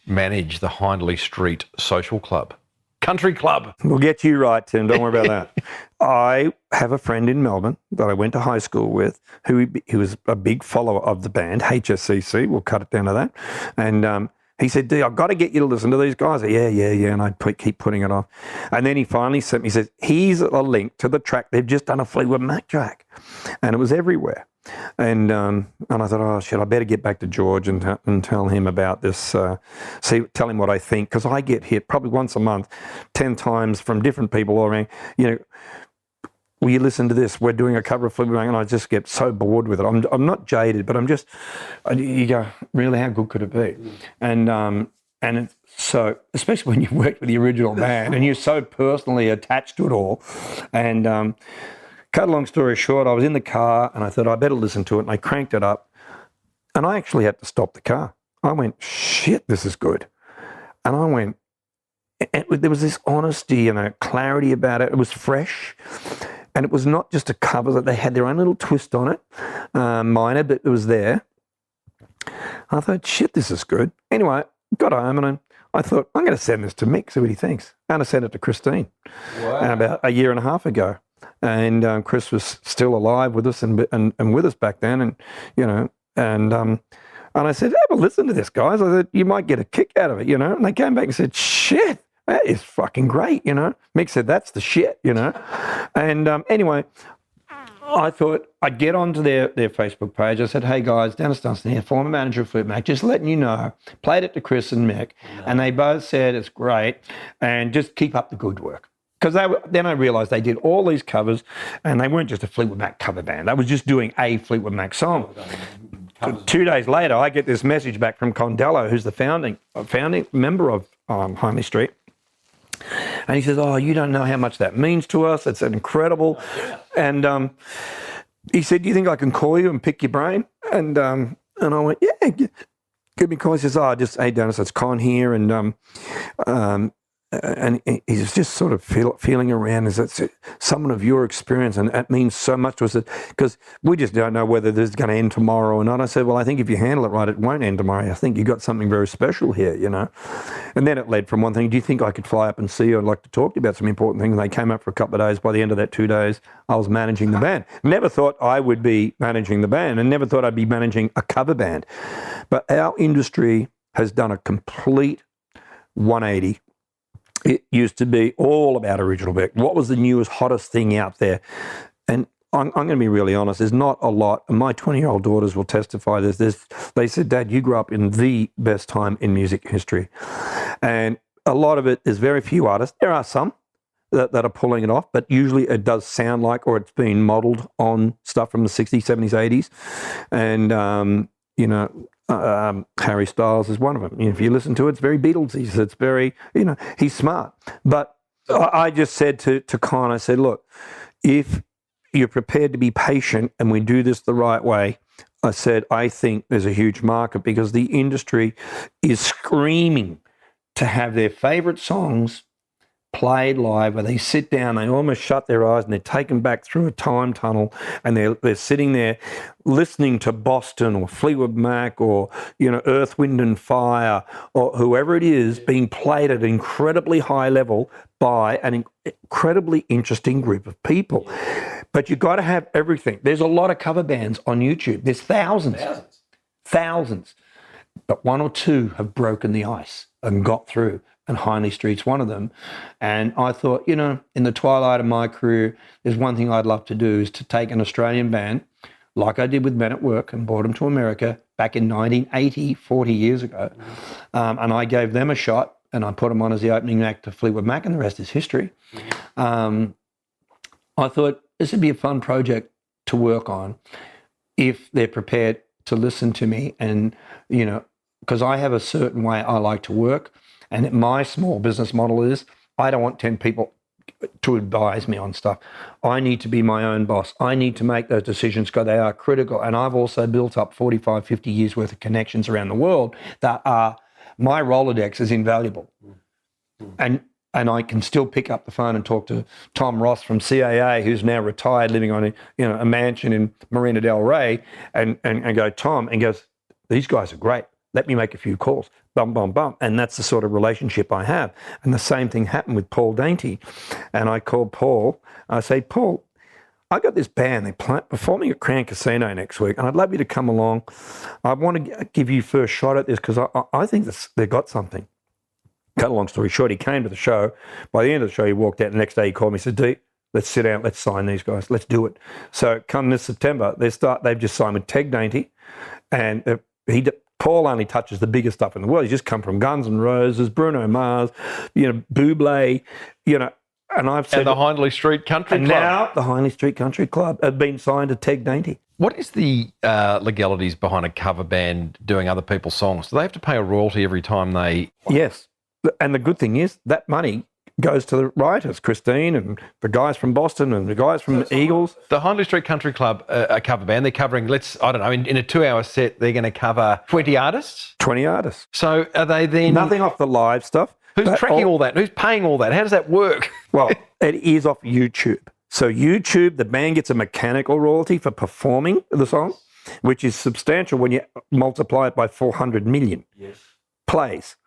manage the Hindley Street Social Club? Country Club. We'll get you right, Tim. Don't worry about that. I have a friend in Melbourne that I went to high school with who was a big follower of the band, HSCC. We'll cut it down to that. And he said, D, I've got to get you to listen to these guys. Yeah. And I'd keep putting it off. And then he finally sent me, he says, here's a link to the track. They've just done a Fleetwood Mac track. And it was everywhere. And I thought, oh, shit, I better get back to George and tell him about this, tell him what I think. Because I get hit probably once a month, 10 times from different people all around, you know, will you listen to this? We're doing a cover of Fleetwood Mac, and I just get so bored with it. I'm not jaded, but I'm just, you go, really, how good could it be? And it's so, especially when you worked with the original band and you're so personally attached to it all. And cut a long story short, I was in the car and I thought I better listen to it, and I cranked it up, and I actually had to stop the car. I went, shit, this is good. And I went, and there was this honesty and a clarity about it. It was fresh. And it was not just a cover, that they had their own little twist on it, minor, but it was there. I thought, shit, this is good. Anyway, got home and I thought, I'm going to send this to Mick, see what he thinks. And I sent it to Christine. Wow. About a year and a half ago. And Chris was still alive with us and with us back then. And, you know, and I said, have a listen to this, guys. I said, you might get a kick out of it, you know. And they came back and said, shit. that is fucking great, you know. Mick said, that's the shit, you know. And anyway, I thought I'd get onto their Facebook page. I said, hey guys, Dennis Dunstan here, former manager of Fleetwood Mac, just letting you know, played it to Chris and Mick, and they both said it's great, and just keep up the good work. Because then I realised they did all these covers, and they weren't just a Fleetwood Mac cover band. They was just doing a Fleetwood Mac song. 2 days later, I get this message back from Condello, who's the founding member of Hindley Street. And he says, oh, you don't know how much that means to us. It's incredible. And he said, do you think I can call you and pick your brain? And I went, yeah, give me a call. He says, oh, hey, Dennis, it's Con here. And he's just sort of feeling around. Is that someone of your experience? And that means so much to us because we just don't know whether this is going to end tomorrow or not. I said, well, I think if you handle it right, it won't end tomorrow. I think you got something very special here, you know. And then it led from one thing. Do you think I could fly up and see you? I'd like to talk to you about some important things. And they came up for a couple of days. By the end of that 2 days, I was managing the band. Never thought I would be managing the band, and never thought I'd be managing a cover band. But our industry has done a complete 180. It used to be all about original Beck. What was the newest, hottest thing out there? And I'm going to be really honest, there's not a lot. And my 20-year-old daughters will testify this. They said, Dad, you grew up in the best time in music history. And a lot of it is very few artists. There are some that are pulling it off, but usually it does sound like, or it's been modelled on stuff from the 60s, 70s, 80s. And, you know, Harry Styles is one of them. You know, if you listen to it, it's very Beatlesy. It's very, you know, he's smart. But I just said to Con, I said, look, if you're prepared to be patient and we do this the right way, I said, I think there's a huge market because the industry is screaming to have their favourite songs played live, where they sit down, they almost shut their eyes and they're taken back through a time tunnel, and they're sitting there listening to Boston or Fleetwood Mac or, you know, Earth, Wind and Fire or whoever it is being played at an incredibly high level by an incredibly interesting group of people. But you've got to have everything. There's a lot of cover bands on YouTube. There's thousands. But one or two have broken the ice and got through. And Hindley Street's one of them. And I thought, you know, in the twilight of my career, there's one thing I'd love to do is to take an Australian band, like I did with Men at Work, and brought them to America back in 1980, 40 years ago. And I gave them a shot, and I put them on as the opening act to Fleetwood Mac, and the rest is history. I thought this would be a fun project to work on if they're prepared to listen to me. And, you know, because I have a certain way I like to work. And my small business model is I don't want 10 people to advise me on stuff. I need to be my own boss. I need to make those decisions because they are critical. And I've also built up 45, 50 years worth of connections around the world that are, my Rolodex is invaluable. And I can still pick up the phone and talk to Tom Ross from CAA, who's now retired, living on a mansion in Marina Del Rey, and go, Tom, and goes, these guys are great. Let me make a few calls. Bum, bum, bum. And that's the sort of relationship I have. And the same thing happened with Paul Dainty. And I called Paul. I say, Paul, I got this band. They're performing at Crown Casino next week, and I'd love you to come along. I want to give you first shot at this because I think they've got something. Cut a long story short, he came to the show. By the end of the show, he walked out. The next day, he called me and said, D, let's sit down. Let's sign these guys. Let's do it. So come this September, they've just signed with Teg Dainty, and Paul only touches the biggest stuff in the world. He's just come from Guns N' Roses, Bruno Mars, Bublé, and I've said... And the Hindley Street Country Club. And now the Hindley Street Country Club have been signed to Teg Dainty. What is the legalities behind a cover band doing other people's songs? Do they have to pay a royalty every time they... Yes. And the good thing is that money goes to the writers, Christine and the guys from Boston and the guys from the Eagles. The Hindley Street Country Club, a cover band, they're covering, in a 2-hour set, they're going to cover 20 artists? 20 artists. So are they then... Nothing off the live stuff. Who's tracking all that? Who's paying all that? How does that work? Well, it is off YouTube. So YouTube, the band gets a mechanical royalty for performing the song, which is substantial when you multiply it by 400 million plays.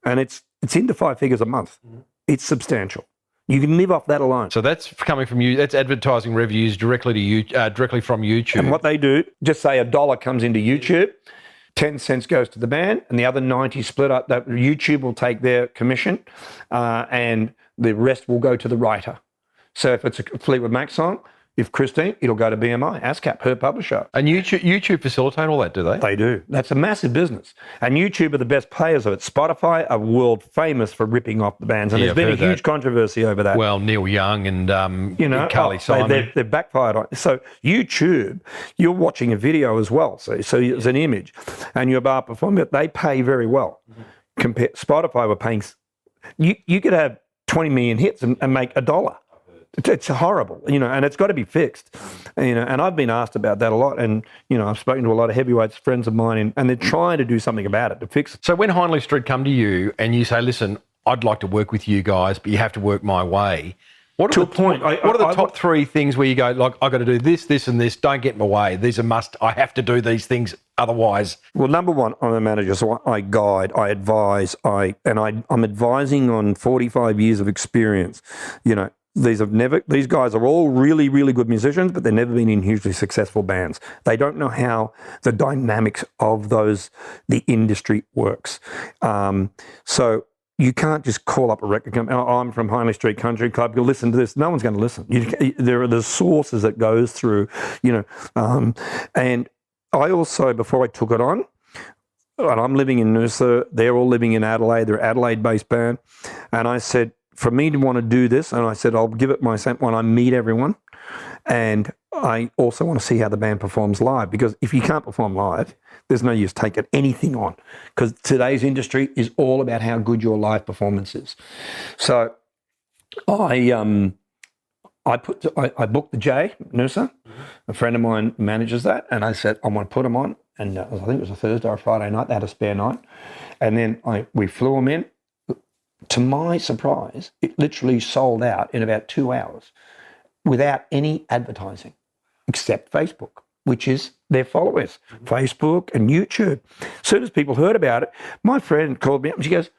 And it's into 5 figures a month. It's substantial. You can live off that alone. So that's coming from you. That's advertising revenues directly to you, directly from YouTube. And what they do, just say $1 comes into YouTube, 10 cents goes to the band, and the other 90 split up. That YouTube will take their commission, and the rest will go to the writer. So if it's a Fleetwood Mac song, if Christine, it'll go to BMI, ASCAP, her publisher. And YouTube facilitate all that, do they? They do. That's a massive business. And YouTube are the best players of it. Spotify are world famous for ripping off the bands. And there's been a huge controversy over that. Well, Neil Young and Carly Simon. They've backfired on. So YouTube, you're watching a video as well. So it's an image. And you're about performing it. They pay very well. Spotify were paying, you could have 20 million hits and make $1. It's horrible, and it's got to be fixed, and I've been asked about that a lot, and, I've spoken to a lot of heavyweights, friends of mine, and they're trying to do something about it to fix it. So when Hindley Street come to you and you say, listen, I'd like to work with you guys, but you have to work my way. What are the top three things where you go, like, I've got to do this, this and this, don't get in my way. These are I have to do these things otherwise. Well, number one, I'm a manager, so I guide, I advise, I'm advising on 45 years of experience, These guys are all really, really good musicians, but they've never been in hugely successful bands. They don't know how the dynamics of the industry works. So you can't just call up a record company. Oh, I'm from Hindley Street Country Club. You'll listen to this. No one's going to listen. There are the sources that goes through, and I also, before I took it on, and I'm living in Noosa, they're all living in Adelaide. They're an Adelaide-based band. And I said, for me to want to do this, and I said, I'll give it my same when I meet everyone. And I also want to see how the band performs live, because if you can't perform live, there's no use taking anything on, because today's industry is all about how good your live performance is. So I booked the J, Noosa. A friend of mine manages that, and I said, I want to put them on. And I think it was a Thursday or Friday night. They had a spare night. And then we flew them in. To my surprise, it literally sold out in about 2 hours without any advertising, except Facebook, which is their followers, Facebook and YouTube. As soon as people heard about it, my friend called me up and she goes,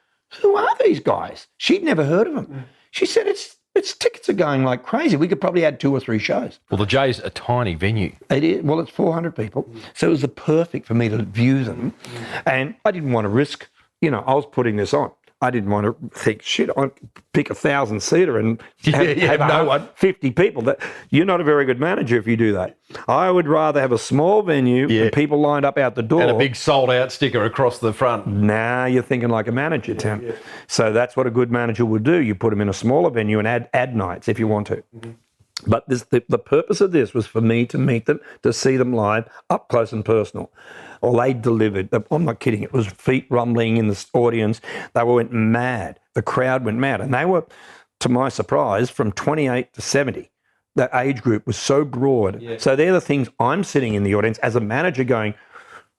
who are these guys? She'd never heard of them. She said, its tickets are going like crazy. We could probably add 2 or 3 shows. Well, the J's a tiny venue. It is. Well, it's 400 people. So it was the perfect for me to view them. And I didn't want to risk, I was putting this on. I didn't want to think, shit, I'd pick 1,000-seater and have no one, 50 people. That you're not a very good manager if you do that. I would rather have a small venue and people lined up out the door. And a big sold-out sticker across the front. Now you're thinking like a manager, Tim. So that's what a good manager would do. You put them in a smaller venue and add nights if you want to. But the purpose of this was for me to meet them, to see them live, up close and personal. Well, they delivered. I'm not kidding. It was feet rumbling in the audience. They went mad. The crowd went mad. And they were, to my surprise, from 28 to 70. That age group was so broad. Yeah. So they're the things I'm sitting in the audience as a manager going,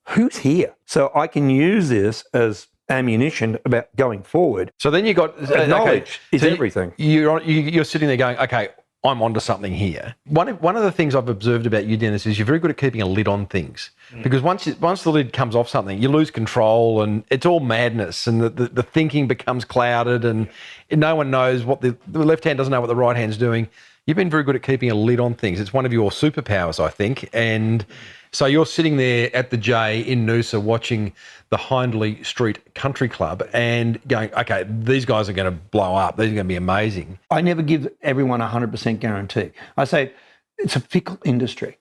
who's here? So I can use this as ammunition about going forward. So then you got... knowledge is everything. You're sitting there going, okay, I'm onto something here. One of the things I've observed about you, Dennis, is you're very good at keeping a lid on things. Because once the lid comes off something, you lose control and it's all madness and the thinking becomes clouded and no one knows what the left hand doesn't know what the right hand's doing. You've been very good at keeping a lid on things. It's one of your superpowers, I think. And so you're sitting there at the J in Noosa watching the Hindley Street Country Club and going, okay, these guys are going to blow up. These are going to be amazing. I never give everyone a 100% guarantee. I say it's a fickle industry.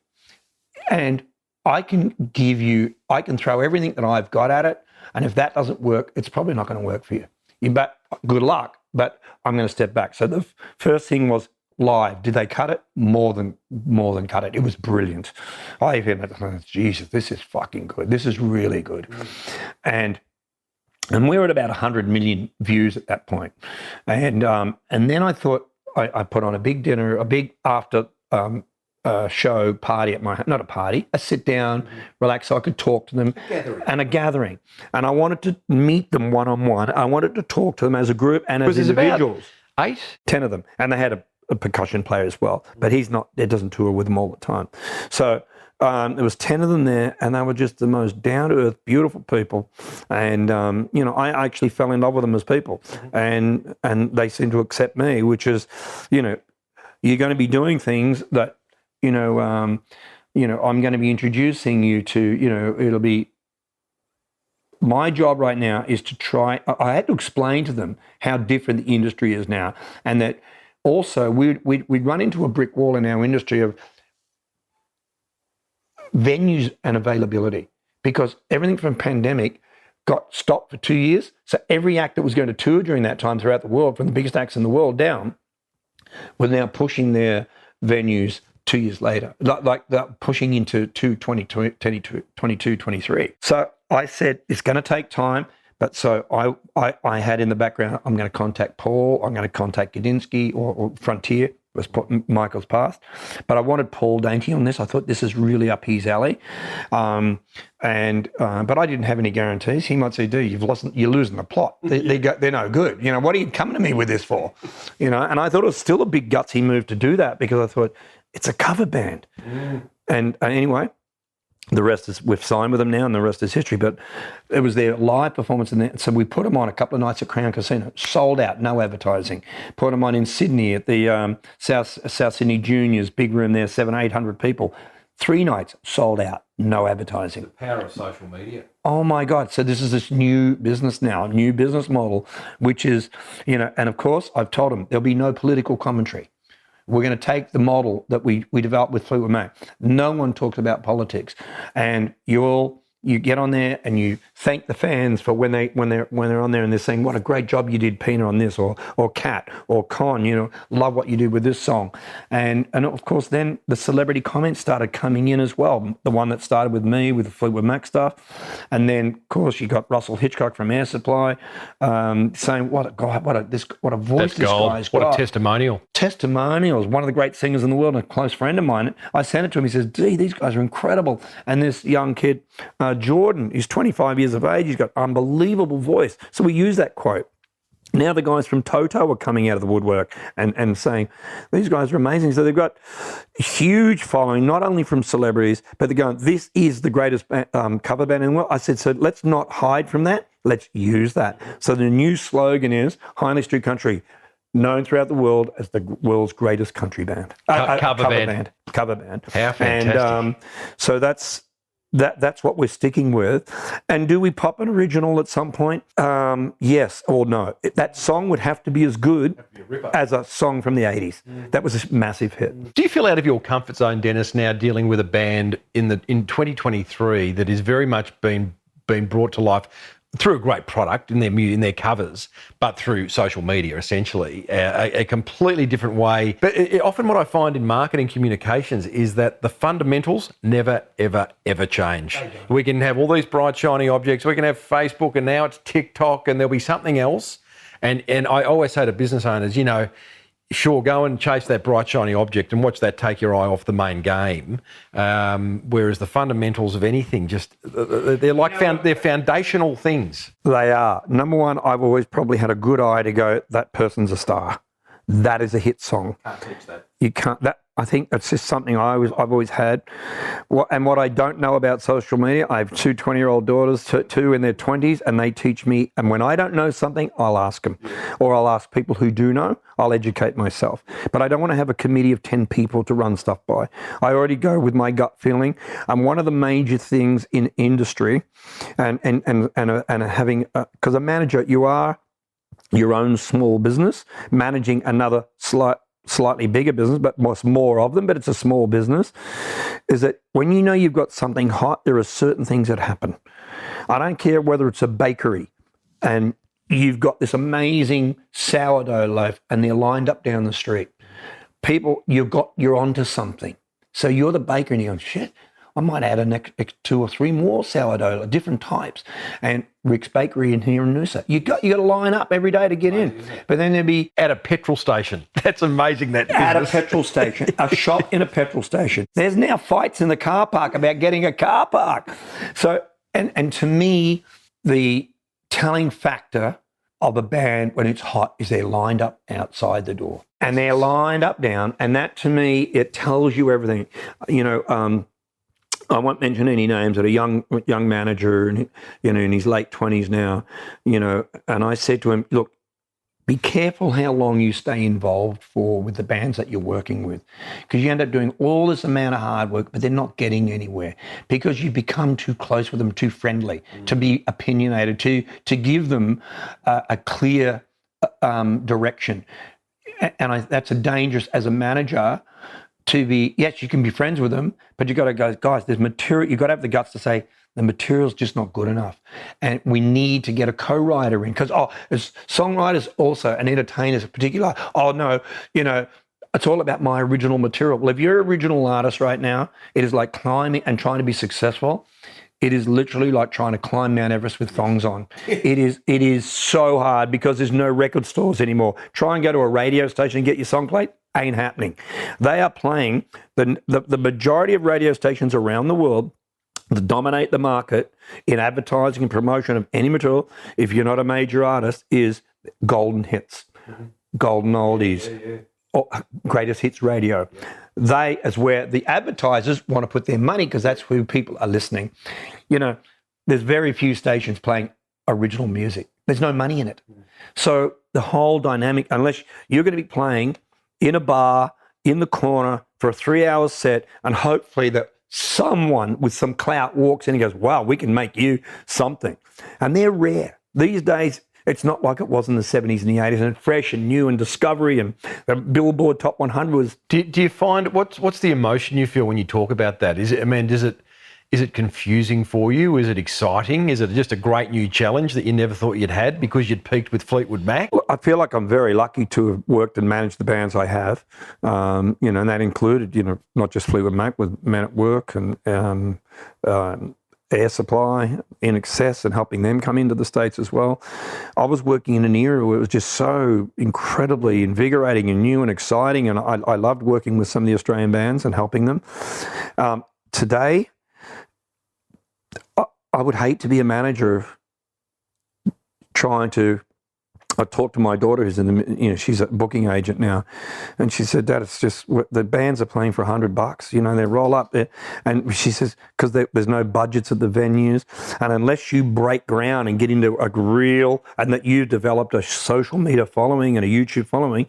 And I can throw everything that I've got at it. And if that doesn't work, it's probably not going to work for you. But good luck, but I'm going to step back. So the first thing was live. Did they cut it? More than cut it. It was brilliant. I even thought, Jesus, this is fucking good. This is really good. And we're at about 100 million views at that point. And then I thought I put on a big dinner, a big after show party at not a party, a sit down, relax, so I could talk to them. A gathering. And I wanted to meet them one-on-one. I wanted to talk to them as a group and as individuals. 10 of them. And they had a percussion player as well, but it doesn't tour with them all the time. So there was 10 of them there, and they were just the most down-to-earth, beautiful people. And, I actually fell in love with them as people. And they seemed to accept me, which is, you're going to be doing things that, I'm going to be introducing you to, it'll be my job right now is to try. I had to explain to them how different the industry is now, and that also we'd run into a brick wall in our industry of venues and availability, because everything from pandemic got stopped for 2 years. So every act that was going to tour during that time throughout the world, from the biggest acts in the world down, were now pushing their venues 2 years later, like they're pushing into 22, 23. So I said, it's going to take time. But so I had in the background, I'm going to contact Paul, I'm going to contact Gadinsky or Frontier, was Michael's past. But I wanted Paul Dainty on this. I thought this is really up his alley. But I didn't have any guarantees. He might say, dude, you're losing the plot. They're no good. What are you coming to me with this for? And I thought it was still a big gutsy move to do that, because I thought, it's a cover band. And anyway, the rest is, we've signed with them now, and the rest is history. But it was their live performance, and so we put them on a couple of nights at Crown Casino, sold out, no advertising. Put them on in Sydney at the South Sydney Juniors, big room there, 700-800 people. 3 nights, sold out, no advertising. The power of social media. Oh my God. So this is this new business now, new business model, which is, and of course I've told them there'll be no political commentary. We're going to take the model that we developed with Fleetwood Mac. No one talks about politics, and you get on there and you thank the fans for when they're on there and they're saying, what a great job you did, Pina, on this, or Kat or Con, love what you did with this song. And of course then the celebrity comments started coming in as well. The one that started with me with the Fleetwood Mac stuff. And then of course you got Russell Hitchcock from Air Supply saying, what a voice this guy's got. What a testimonial. Testimonials, one of the great singers in the world, and a close friend of mine. I sent it to him, he says, gee, these guys are incredible. And this young kid, Jordan, he's 25 years of age, he's got unbelievable voice. So we use that quote. Now the guys from Toto are coming out of the woodwork and saying, these guys are amazing. So they've got a huge following, not only from celebrities, but they're going, this is the greatest cover band in the world. I said, so let's not hide from that, let's use that. So the new slogan is, Hindley Street Country, known throughout the world as the world's greatest country band. Cover band. How fantastic. And so that's what we're sticking with. And do we pop an original at some point? Yes or no. That song would have to be as good as a song from the 80s. That was a massive hit. Do you feel out of your comfort zone, Dennis, now dealing with a band in 2023 that is very much being brought to life through a great product in their covers, but through social media, essentially, a completely different way. But often what I find in marketing communications is that the fundamentals never, ever, ever change. We can have all these bright, shiny objects. We can have Facebook, and now it's TikTok, and there'll be something else. And I always say to business owners, sure, go and chase that bright, shiny object and watch that take your eye off the main game. Whereas the fundamentals of anything, they're foundational things. They are. Number one, I've always probably had a good eye to go, that person's a star. That is a hit song. Can't teach that. You can't. I think it's just something I've always had. And what I don't know about social media, I have 2 20-year-old daughters, two in their 20s, and they teach me. And when I don't know something, I'll ask them. Or I'll ask people who do know. I'll educate myself. But I don't want to have a committee of 10 people to run stuff by. I already go with my gut feeling. And one of the major things in industry and having, because a manager, you are your own small business, managing another slightly bigger business, but more of them, but it's a small business, is that when you know you've got something hot, there are certain things that happen. I don't care whether it's a bakery and you've got this amazing sourdough loaf and they're lined up down the street. People, you're onto something. So you're the baker and you're going, shit, I might add a next 2 or 3 more sourdough, different types. And Rick's Bakery in here in Noosa. You got to line up every day to get in. But then there'd be at a petrol station. That's amazing. That at a petrol station, a shop in a petrol station. There's now fights in the car park about getting a car park. So and to me, the telling factor of a band when it's hot is they're lined up outside the door and they're lined up down. And that to me, it tells you everything. I won't mention any names, but a young manager, and in his late 20s now, and I said to him, look, be careful how long you stay involved for with the bands that you're working with, because you end up doing all this amount of hard work, but they're not getting anywhere because you become too close with them, too friendly, to be opinionated, to give them a clear direction. And that's a dangerous as a manager to be. Yes, you can be friends with them, but you got to go, guys. There's material. You got to have the guts to say, the material's just not good enough. And we need to get a co-writer in because, as songwriters also and entertainers in particular, no, it's all about my original material. Well, if you're an original artist right now, it is like climbing and trying to be successful. It is literally like trying to climb Mount Everest with thongs on. It is so hard because there's no record stores anymore. Try and go to a radio station and get your song played. Ain't happening. They are playing the majority of radio stations around the world that dominate the market in advertising and promotion of any material, if you're not a major artist, is golden hits, golden oldies, or greatest hits radio. They, as where the advertisers want to put their money because that's who people are listening. There's very few stations playing original music. There's no money in it. So the whole dynamic, unless you're going to be playing in a bar, in the corner for a 3-hour set, and hopefully that someone with some clout walks in and goes, wow, we can make you something. And they're rare. These days, it's not like it was in the 70s and the 80s, and fresh and new and discovery and the Billboard Top 100 was... Do you find, what's the emotion you feel when you talk about that? Is it confusing for you? Is it exciting? Is it just a great new challenge that you never thought you'd had because you'd peaked with Fleetwood Mac? Well, I feel like I'm very lucky to have worked and managed the bands I have, and that included, not just Fleetwood Mac, with Men at Work and Air Supply, In Excess, and helping them come into the States as well. I was working in an era where it was just so incredibly invigorating and new and exciting, and I loved working with some of the Australian bands and helping them. Today, I would hate to be a manager trying to... I talked to my daughter who's she's a booking agent now, and she said, Dad, it's just, the bands are playing for $100, they roll up there. And she says, because there's no budgets at the venues, and unless you break ground and get into a real, and that you've developed a social media following and a YouTube following,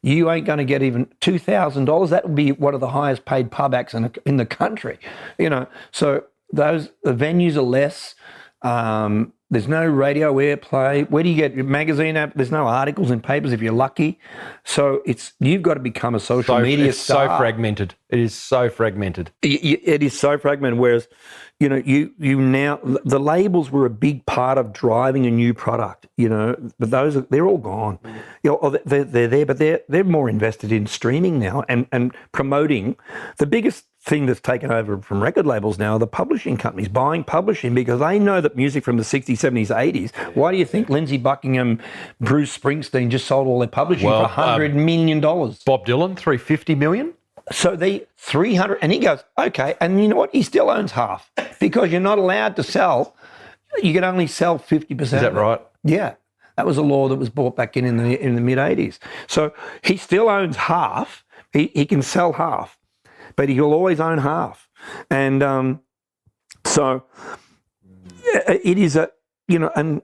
you ain't going to get even $2,000. That would be one of the highest paid pub acts in the country, So the venues are less. There's no radio airplay. Where do you get your magazine app? There's no articles in papers if you're lucky. So you've got to become a social media star. It's so fragmented. It is so fragmented. It is so fragmented. Whereas, you now, the labels were a big part of driving a new product, but they're all gone. They're there, but they're more invested in streaming now and promoting. The biggest thing that's taken over from record labels now are the publishing companies buying publishing because they know that music from the 60s, 70s, 80s. Why do you think Lindsay Buckingham, Bruce Springsteen just sold all their publishing for $100 million? Bob Dylan, $350 million? So they 300, and he goes, okay, and you know what? He still owns half because you're not allowed to sell. You can only sell 50%. Is that right? Yeah. That was a law that was brought back in the mid-80s. So he still owns half. He can sell half, but he'll always own half. And so it is and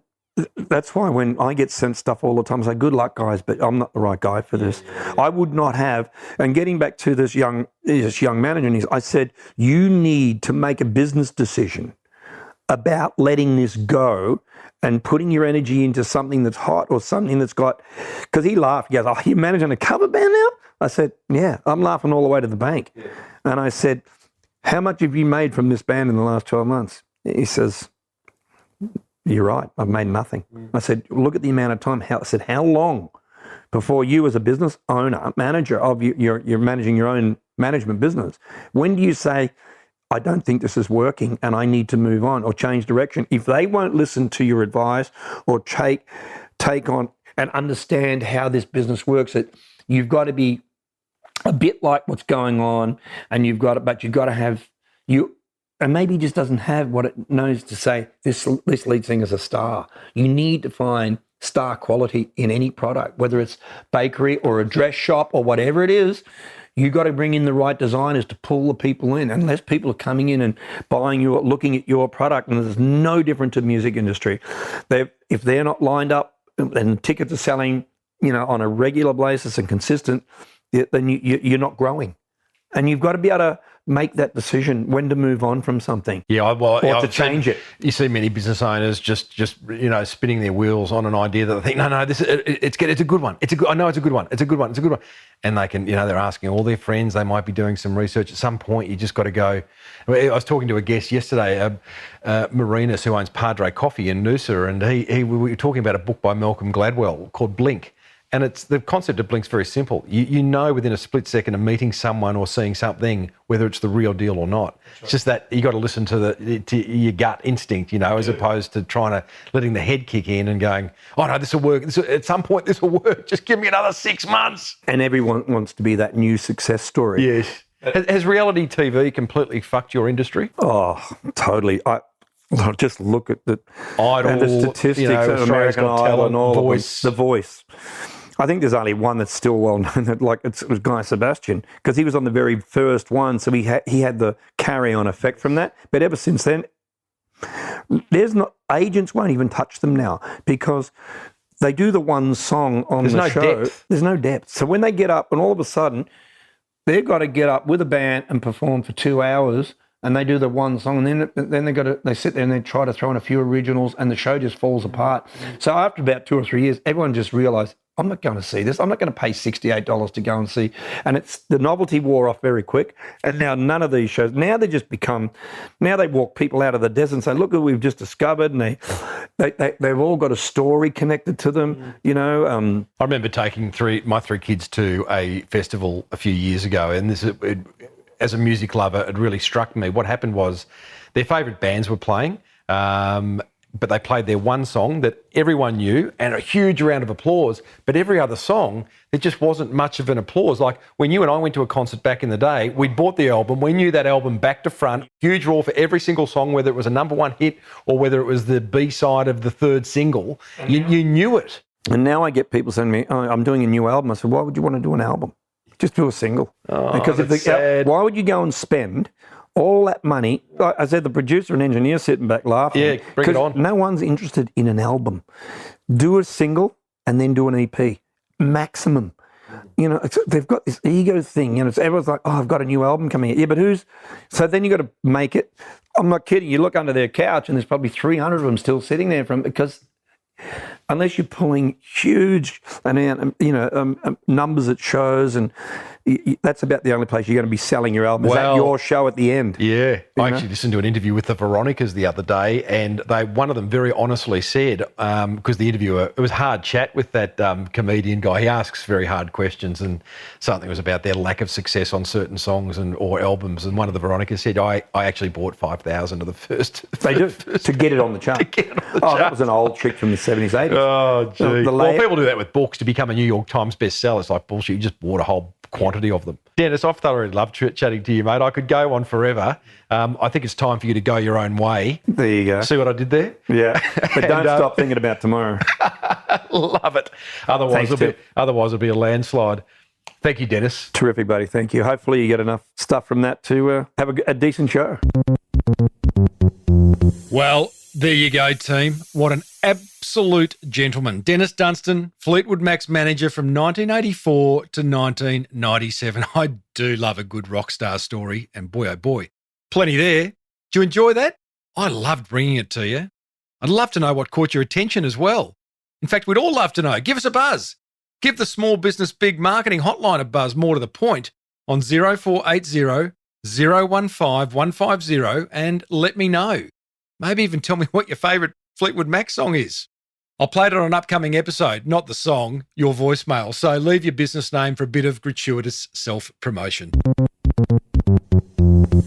that's why when I get sent stuff all the time, I say, good luck, guys, but I'm not the right guy for this. I would not have. And getting back to this young manager, I said, you need to make a business decision about letting this go and putting your energy into something that's hot or something that's got, because he laughed. He goes, oh, you're managing a cover band now? I said, yeah, I'm laughing all the way to the bank. Yeah. And I said, how much have you made from this band in the last 12 months? He says, you're right, I've made nothing. I said, look at the amount of time. I said, how long before you as a business owner, manager of you're managing your own management business, when do you say, I don't think this is working and I need to move on or change direction? If they won't listen to your advice or take on and understand how this business works, that you've got to be a bit like what's going on, and you've got to have and maybe he just doesn't have what it knows to say, this lead singer's a star. You need to find star quality in any product, whether it's bakery or a dress shop or whatever it is. You've got to bring in the right designers to pull the people in. Unless people are coming in and looking at your product, and it's no different to the music industry. If they're not lined up and tickets are selling on a regular basis and consistent, then you're not growing. And you've got to be able to make that decision when to move on from something. Yeah, or to change it. You see many business owners just spinning their wheels on an idea that they think, no, it's a good one. I know it's a good one. It's a good one. It's a good one. And they can, they're asking all their friends. They might be doing some research. At some point, you just got to go. I was talking to a guest yesterday, Marinus, who owns Padre Coffee in Noosa, and we were talking about a book by Malcolm Gladwell called Blink. And the concept of Blink's very simple. You know within a split second of meeting someone or seeing something whether it's the real deal or not. Right. It's just that you got to listen to your gut instinct, as opposed to letting the head kick in and going, oh no, this will work. At some point this will work. Just give me another 6 months. And everyone wants to be that new success story. Yes. Has reality TV completely fucked your industry? Oh, totally. I just look at the Idol, and the statistics of American Idol and all Voice. of them. The Voice. I think there's only one that's still well known. It was Guy Sebastian, because he was on the very first one, so he had the carry-on effect from that. But ever since then, agents won't even touch them now because they do the one song on the show. Depth. There's no depth. So when they get up, and all of a sudden they've got to get up with a band and perform for 2 hours. And they do the one song, and then they sit there and they try to throw in a few originals, and the show just falls apart. So after about 2 or 3 years, everyone just realised, I'm not going to see this. I'm not going to pay $68 to go and see. And the novelty wore off very quick. And now none of these shows, now they walk people out of the desert and say, look what we've just discovered. And they've all got a story connected to them, I remember taking my 3 kids to a festival a few years ago, and as a music lover, it really struck me. What happened was their favourite bands were playing, but they played their one song that everyone knew and a huge round of applause. But every other song, there just wasn't much of an applause. Like when you and I went to a concert back in the day, we'd bought the album. We knew that album back to front, huge roar for every single song, whether it was a number one hit or whether it was the B-side of the third single. You knew it. And now I get people saying to me, oh, I'm doing a new album. I said, why would you want to do an album? Just do a single. Oh, because why would you go and spend all that money? Like I said, the producer and engineer sitting back laughing. Yeah, bring it on. No one's interested in an album. Do a single and then do an EP. Maximum. They've got this ego thing. Everyone's like, oh, I've got a new album coming out. Yeah, but so then you got to make it. I'm not kidding. You look under their couch and there's probably 300 of them still sitting there because unless you're pulling huge numbers at shows, and that's about the only place you're going to be selling your album. Is that your show at the end? Yeah. I actually listened to an interview with the Veronicas the other day, and one of them very honestly said, because the interviewer, it was hard chat with that comedian guy. He asks very hard questions, and something was about their lack of success on certain songs or albums. And one of the Veronicas said, I actually bought 5,000 of the first. They do, to get it on the chart. That was an old trick from the 70s, 80s. Oh, gee. People do that with books to become a New York Times bestseller. It's like bullshit. You just bought a whole quantity of them. Dennis, I've thoroughly loved chatting to you, mate. I could go on forever. I think it's time for you to go your own way. There you go. See what I did there? Yeah. But don't stop thinking about tomorrow. Love it. Otherwise, it'll be a landslide. Thank you, Dennis. Terrific, buddy. Thank you. Hopefully you get enough stuff from that to have a decent show. Well, there you go, team. What an absolute gentleman. Dennis Dunstan, Fleetwood Mac's manager from 1984 to 1997. I do love a good rock star story, and boy, oh boy, plenty there. Did you enjoy that? I loved bringing it to you. I'd love to know what caught your attention as well. In fact, we'd all love to know. Give us a buzz. Give the Small Business Big Marketing Hotline a buzz, more to the point, on 0480 015 150 and let me know. Maybe even tell me what your favourite Fleetwood Mac song is. I'll play it on an upcoming episode, not the song, your voicemail. So leave your business name for a bit of gratuitous self-promotion.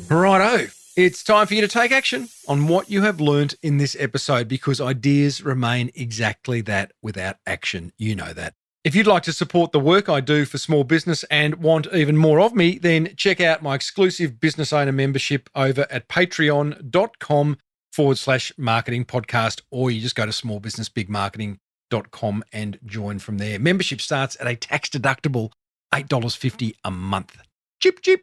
Righto, it's time for you to take action on what you have learnt in this episode, because ideas remain exactly that without action. You know that. If you'd like to support the work I do for small business and want even more of me, then check out my exclusive business owner membership over at patreon.com/marketing podcast, or you just go to smallbusinessbigmarketing.com and join from there. Membership starts at a tax-deductible $8.50 a month. Chip, chip.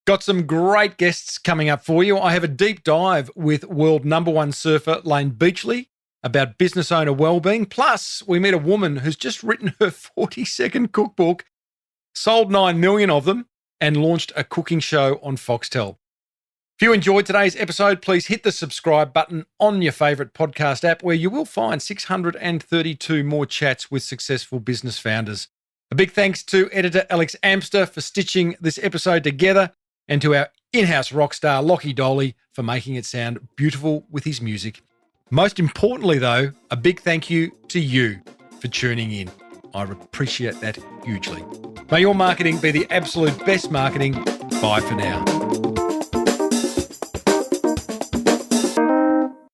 Got some great guests coming up for you. I have a deep dive with world #1 surfer Lane Beachley, about business owner wellbeing. Plus, we meet a woman who's just written her 40-second cookbook, sold 9 million of them, and launched a cooking show on Foxtel. If you enjoyed today's episode, please hit the subscribe button on your favourite podcast app, where you will find 632 more chats with successful business founders. A big thanks to editor Alex Amster for stitching this episode together, and to our in-house rock star Lockie Doley for making it sound beautiful with his music. Most importantly, though, a big thank you to you for tuning in. I appreciate that hugely. May your marketing be the absolute best marketing. Bye for now.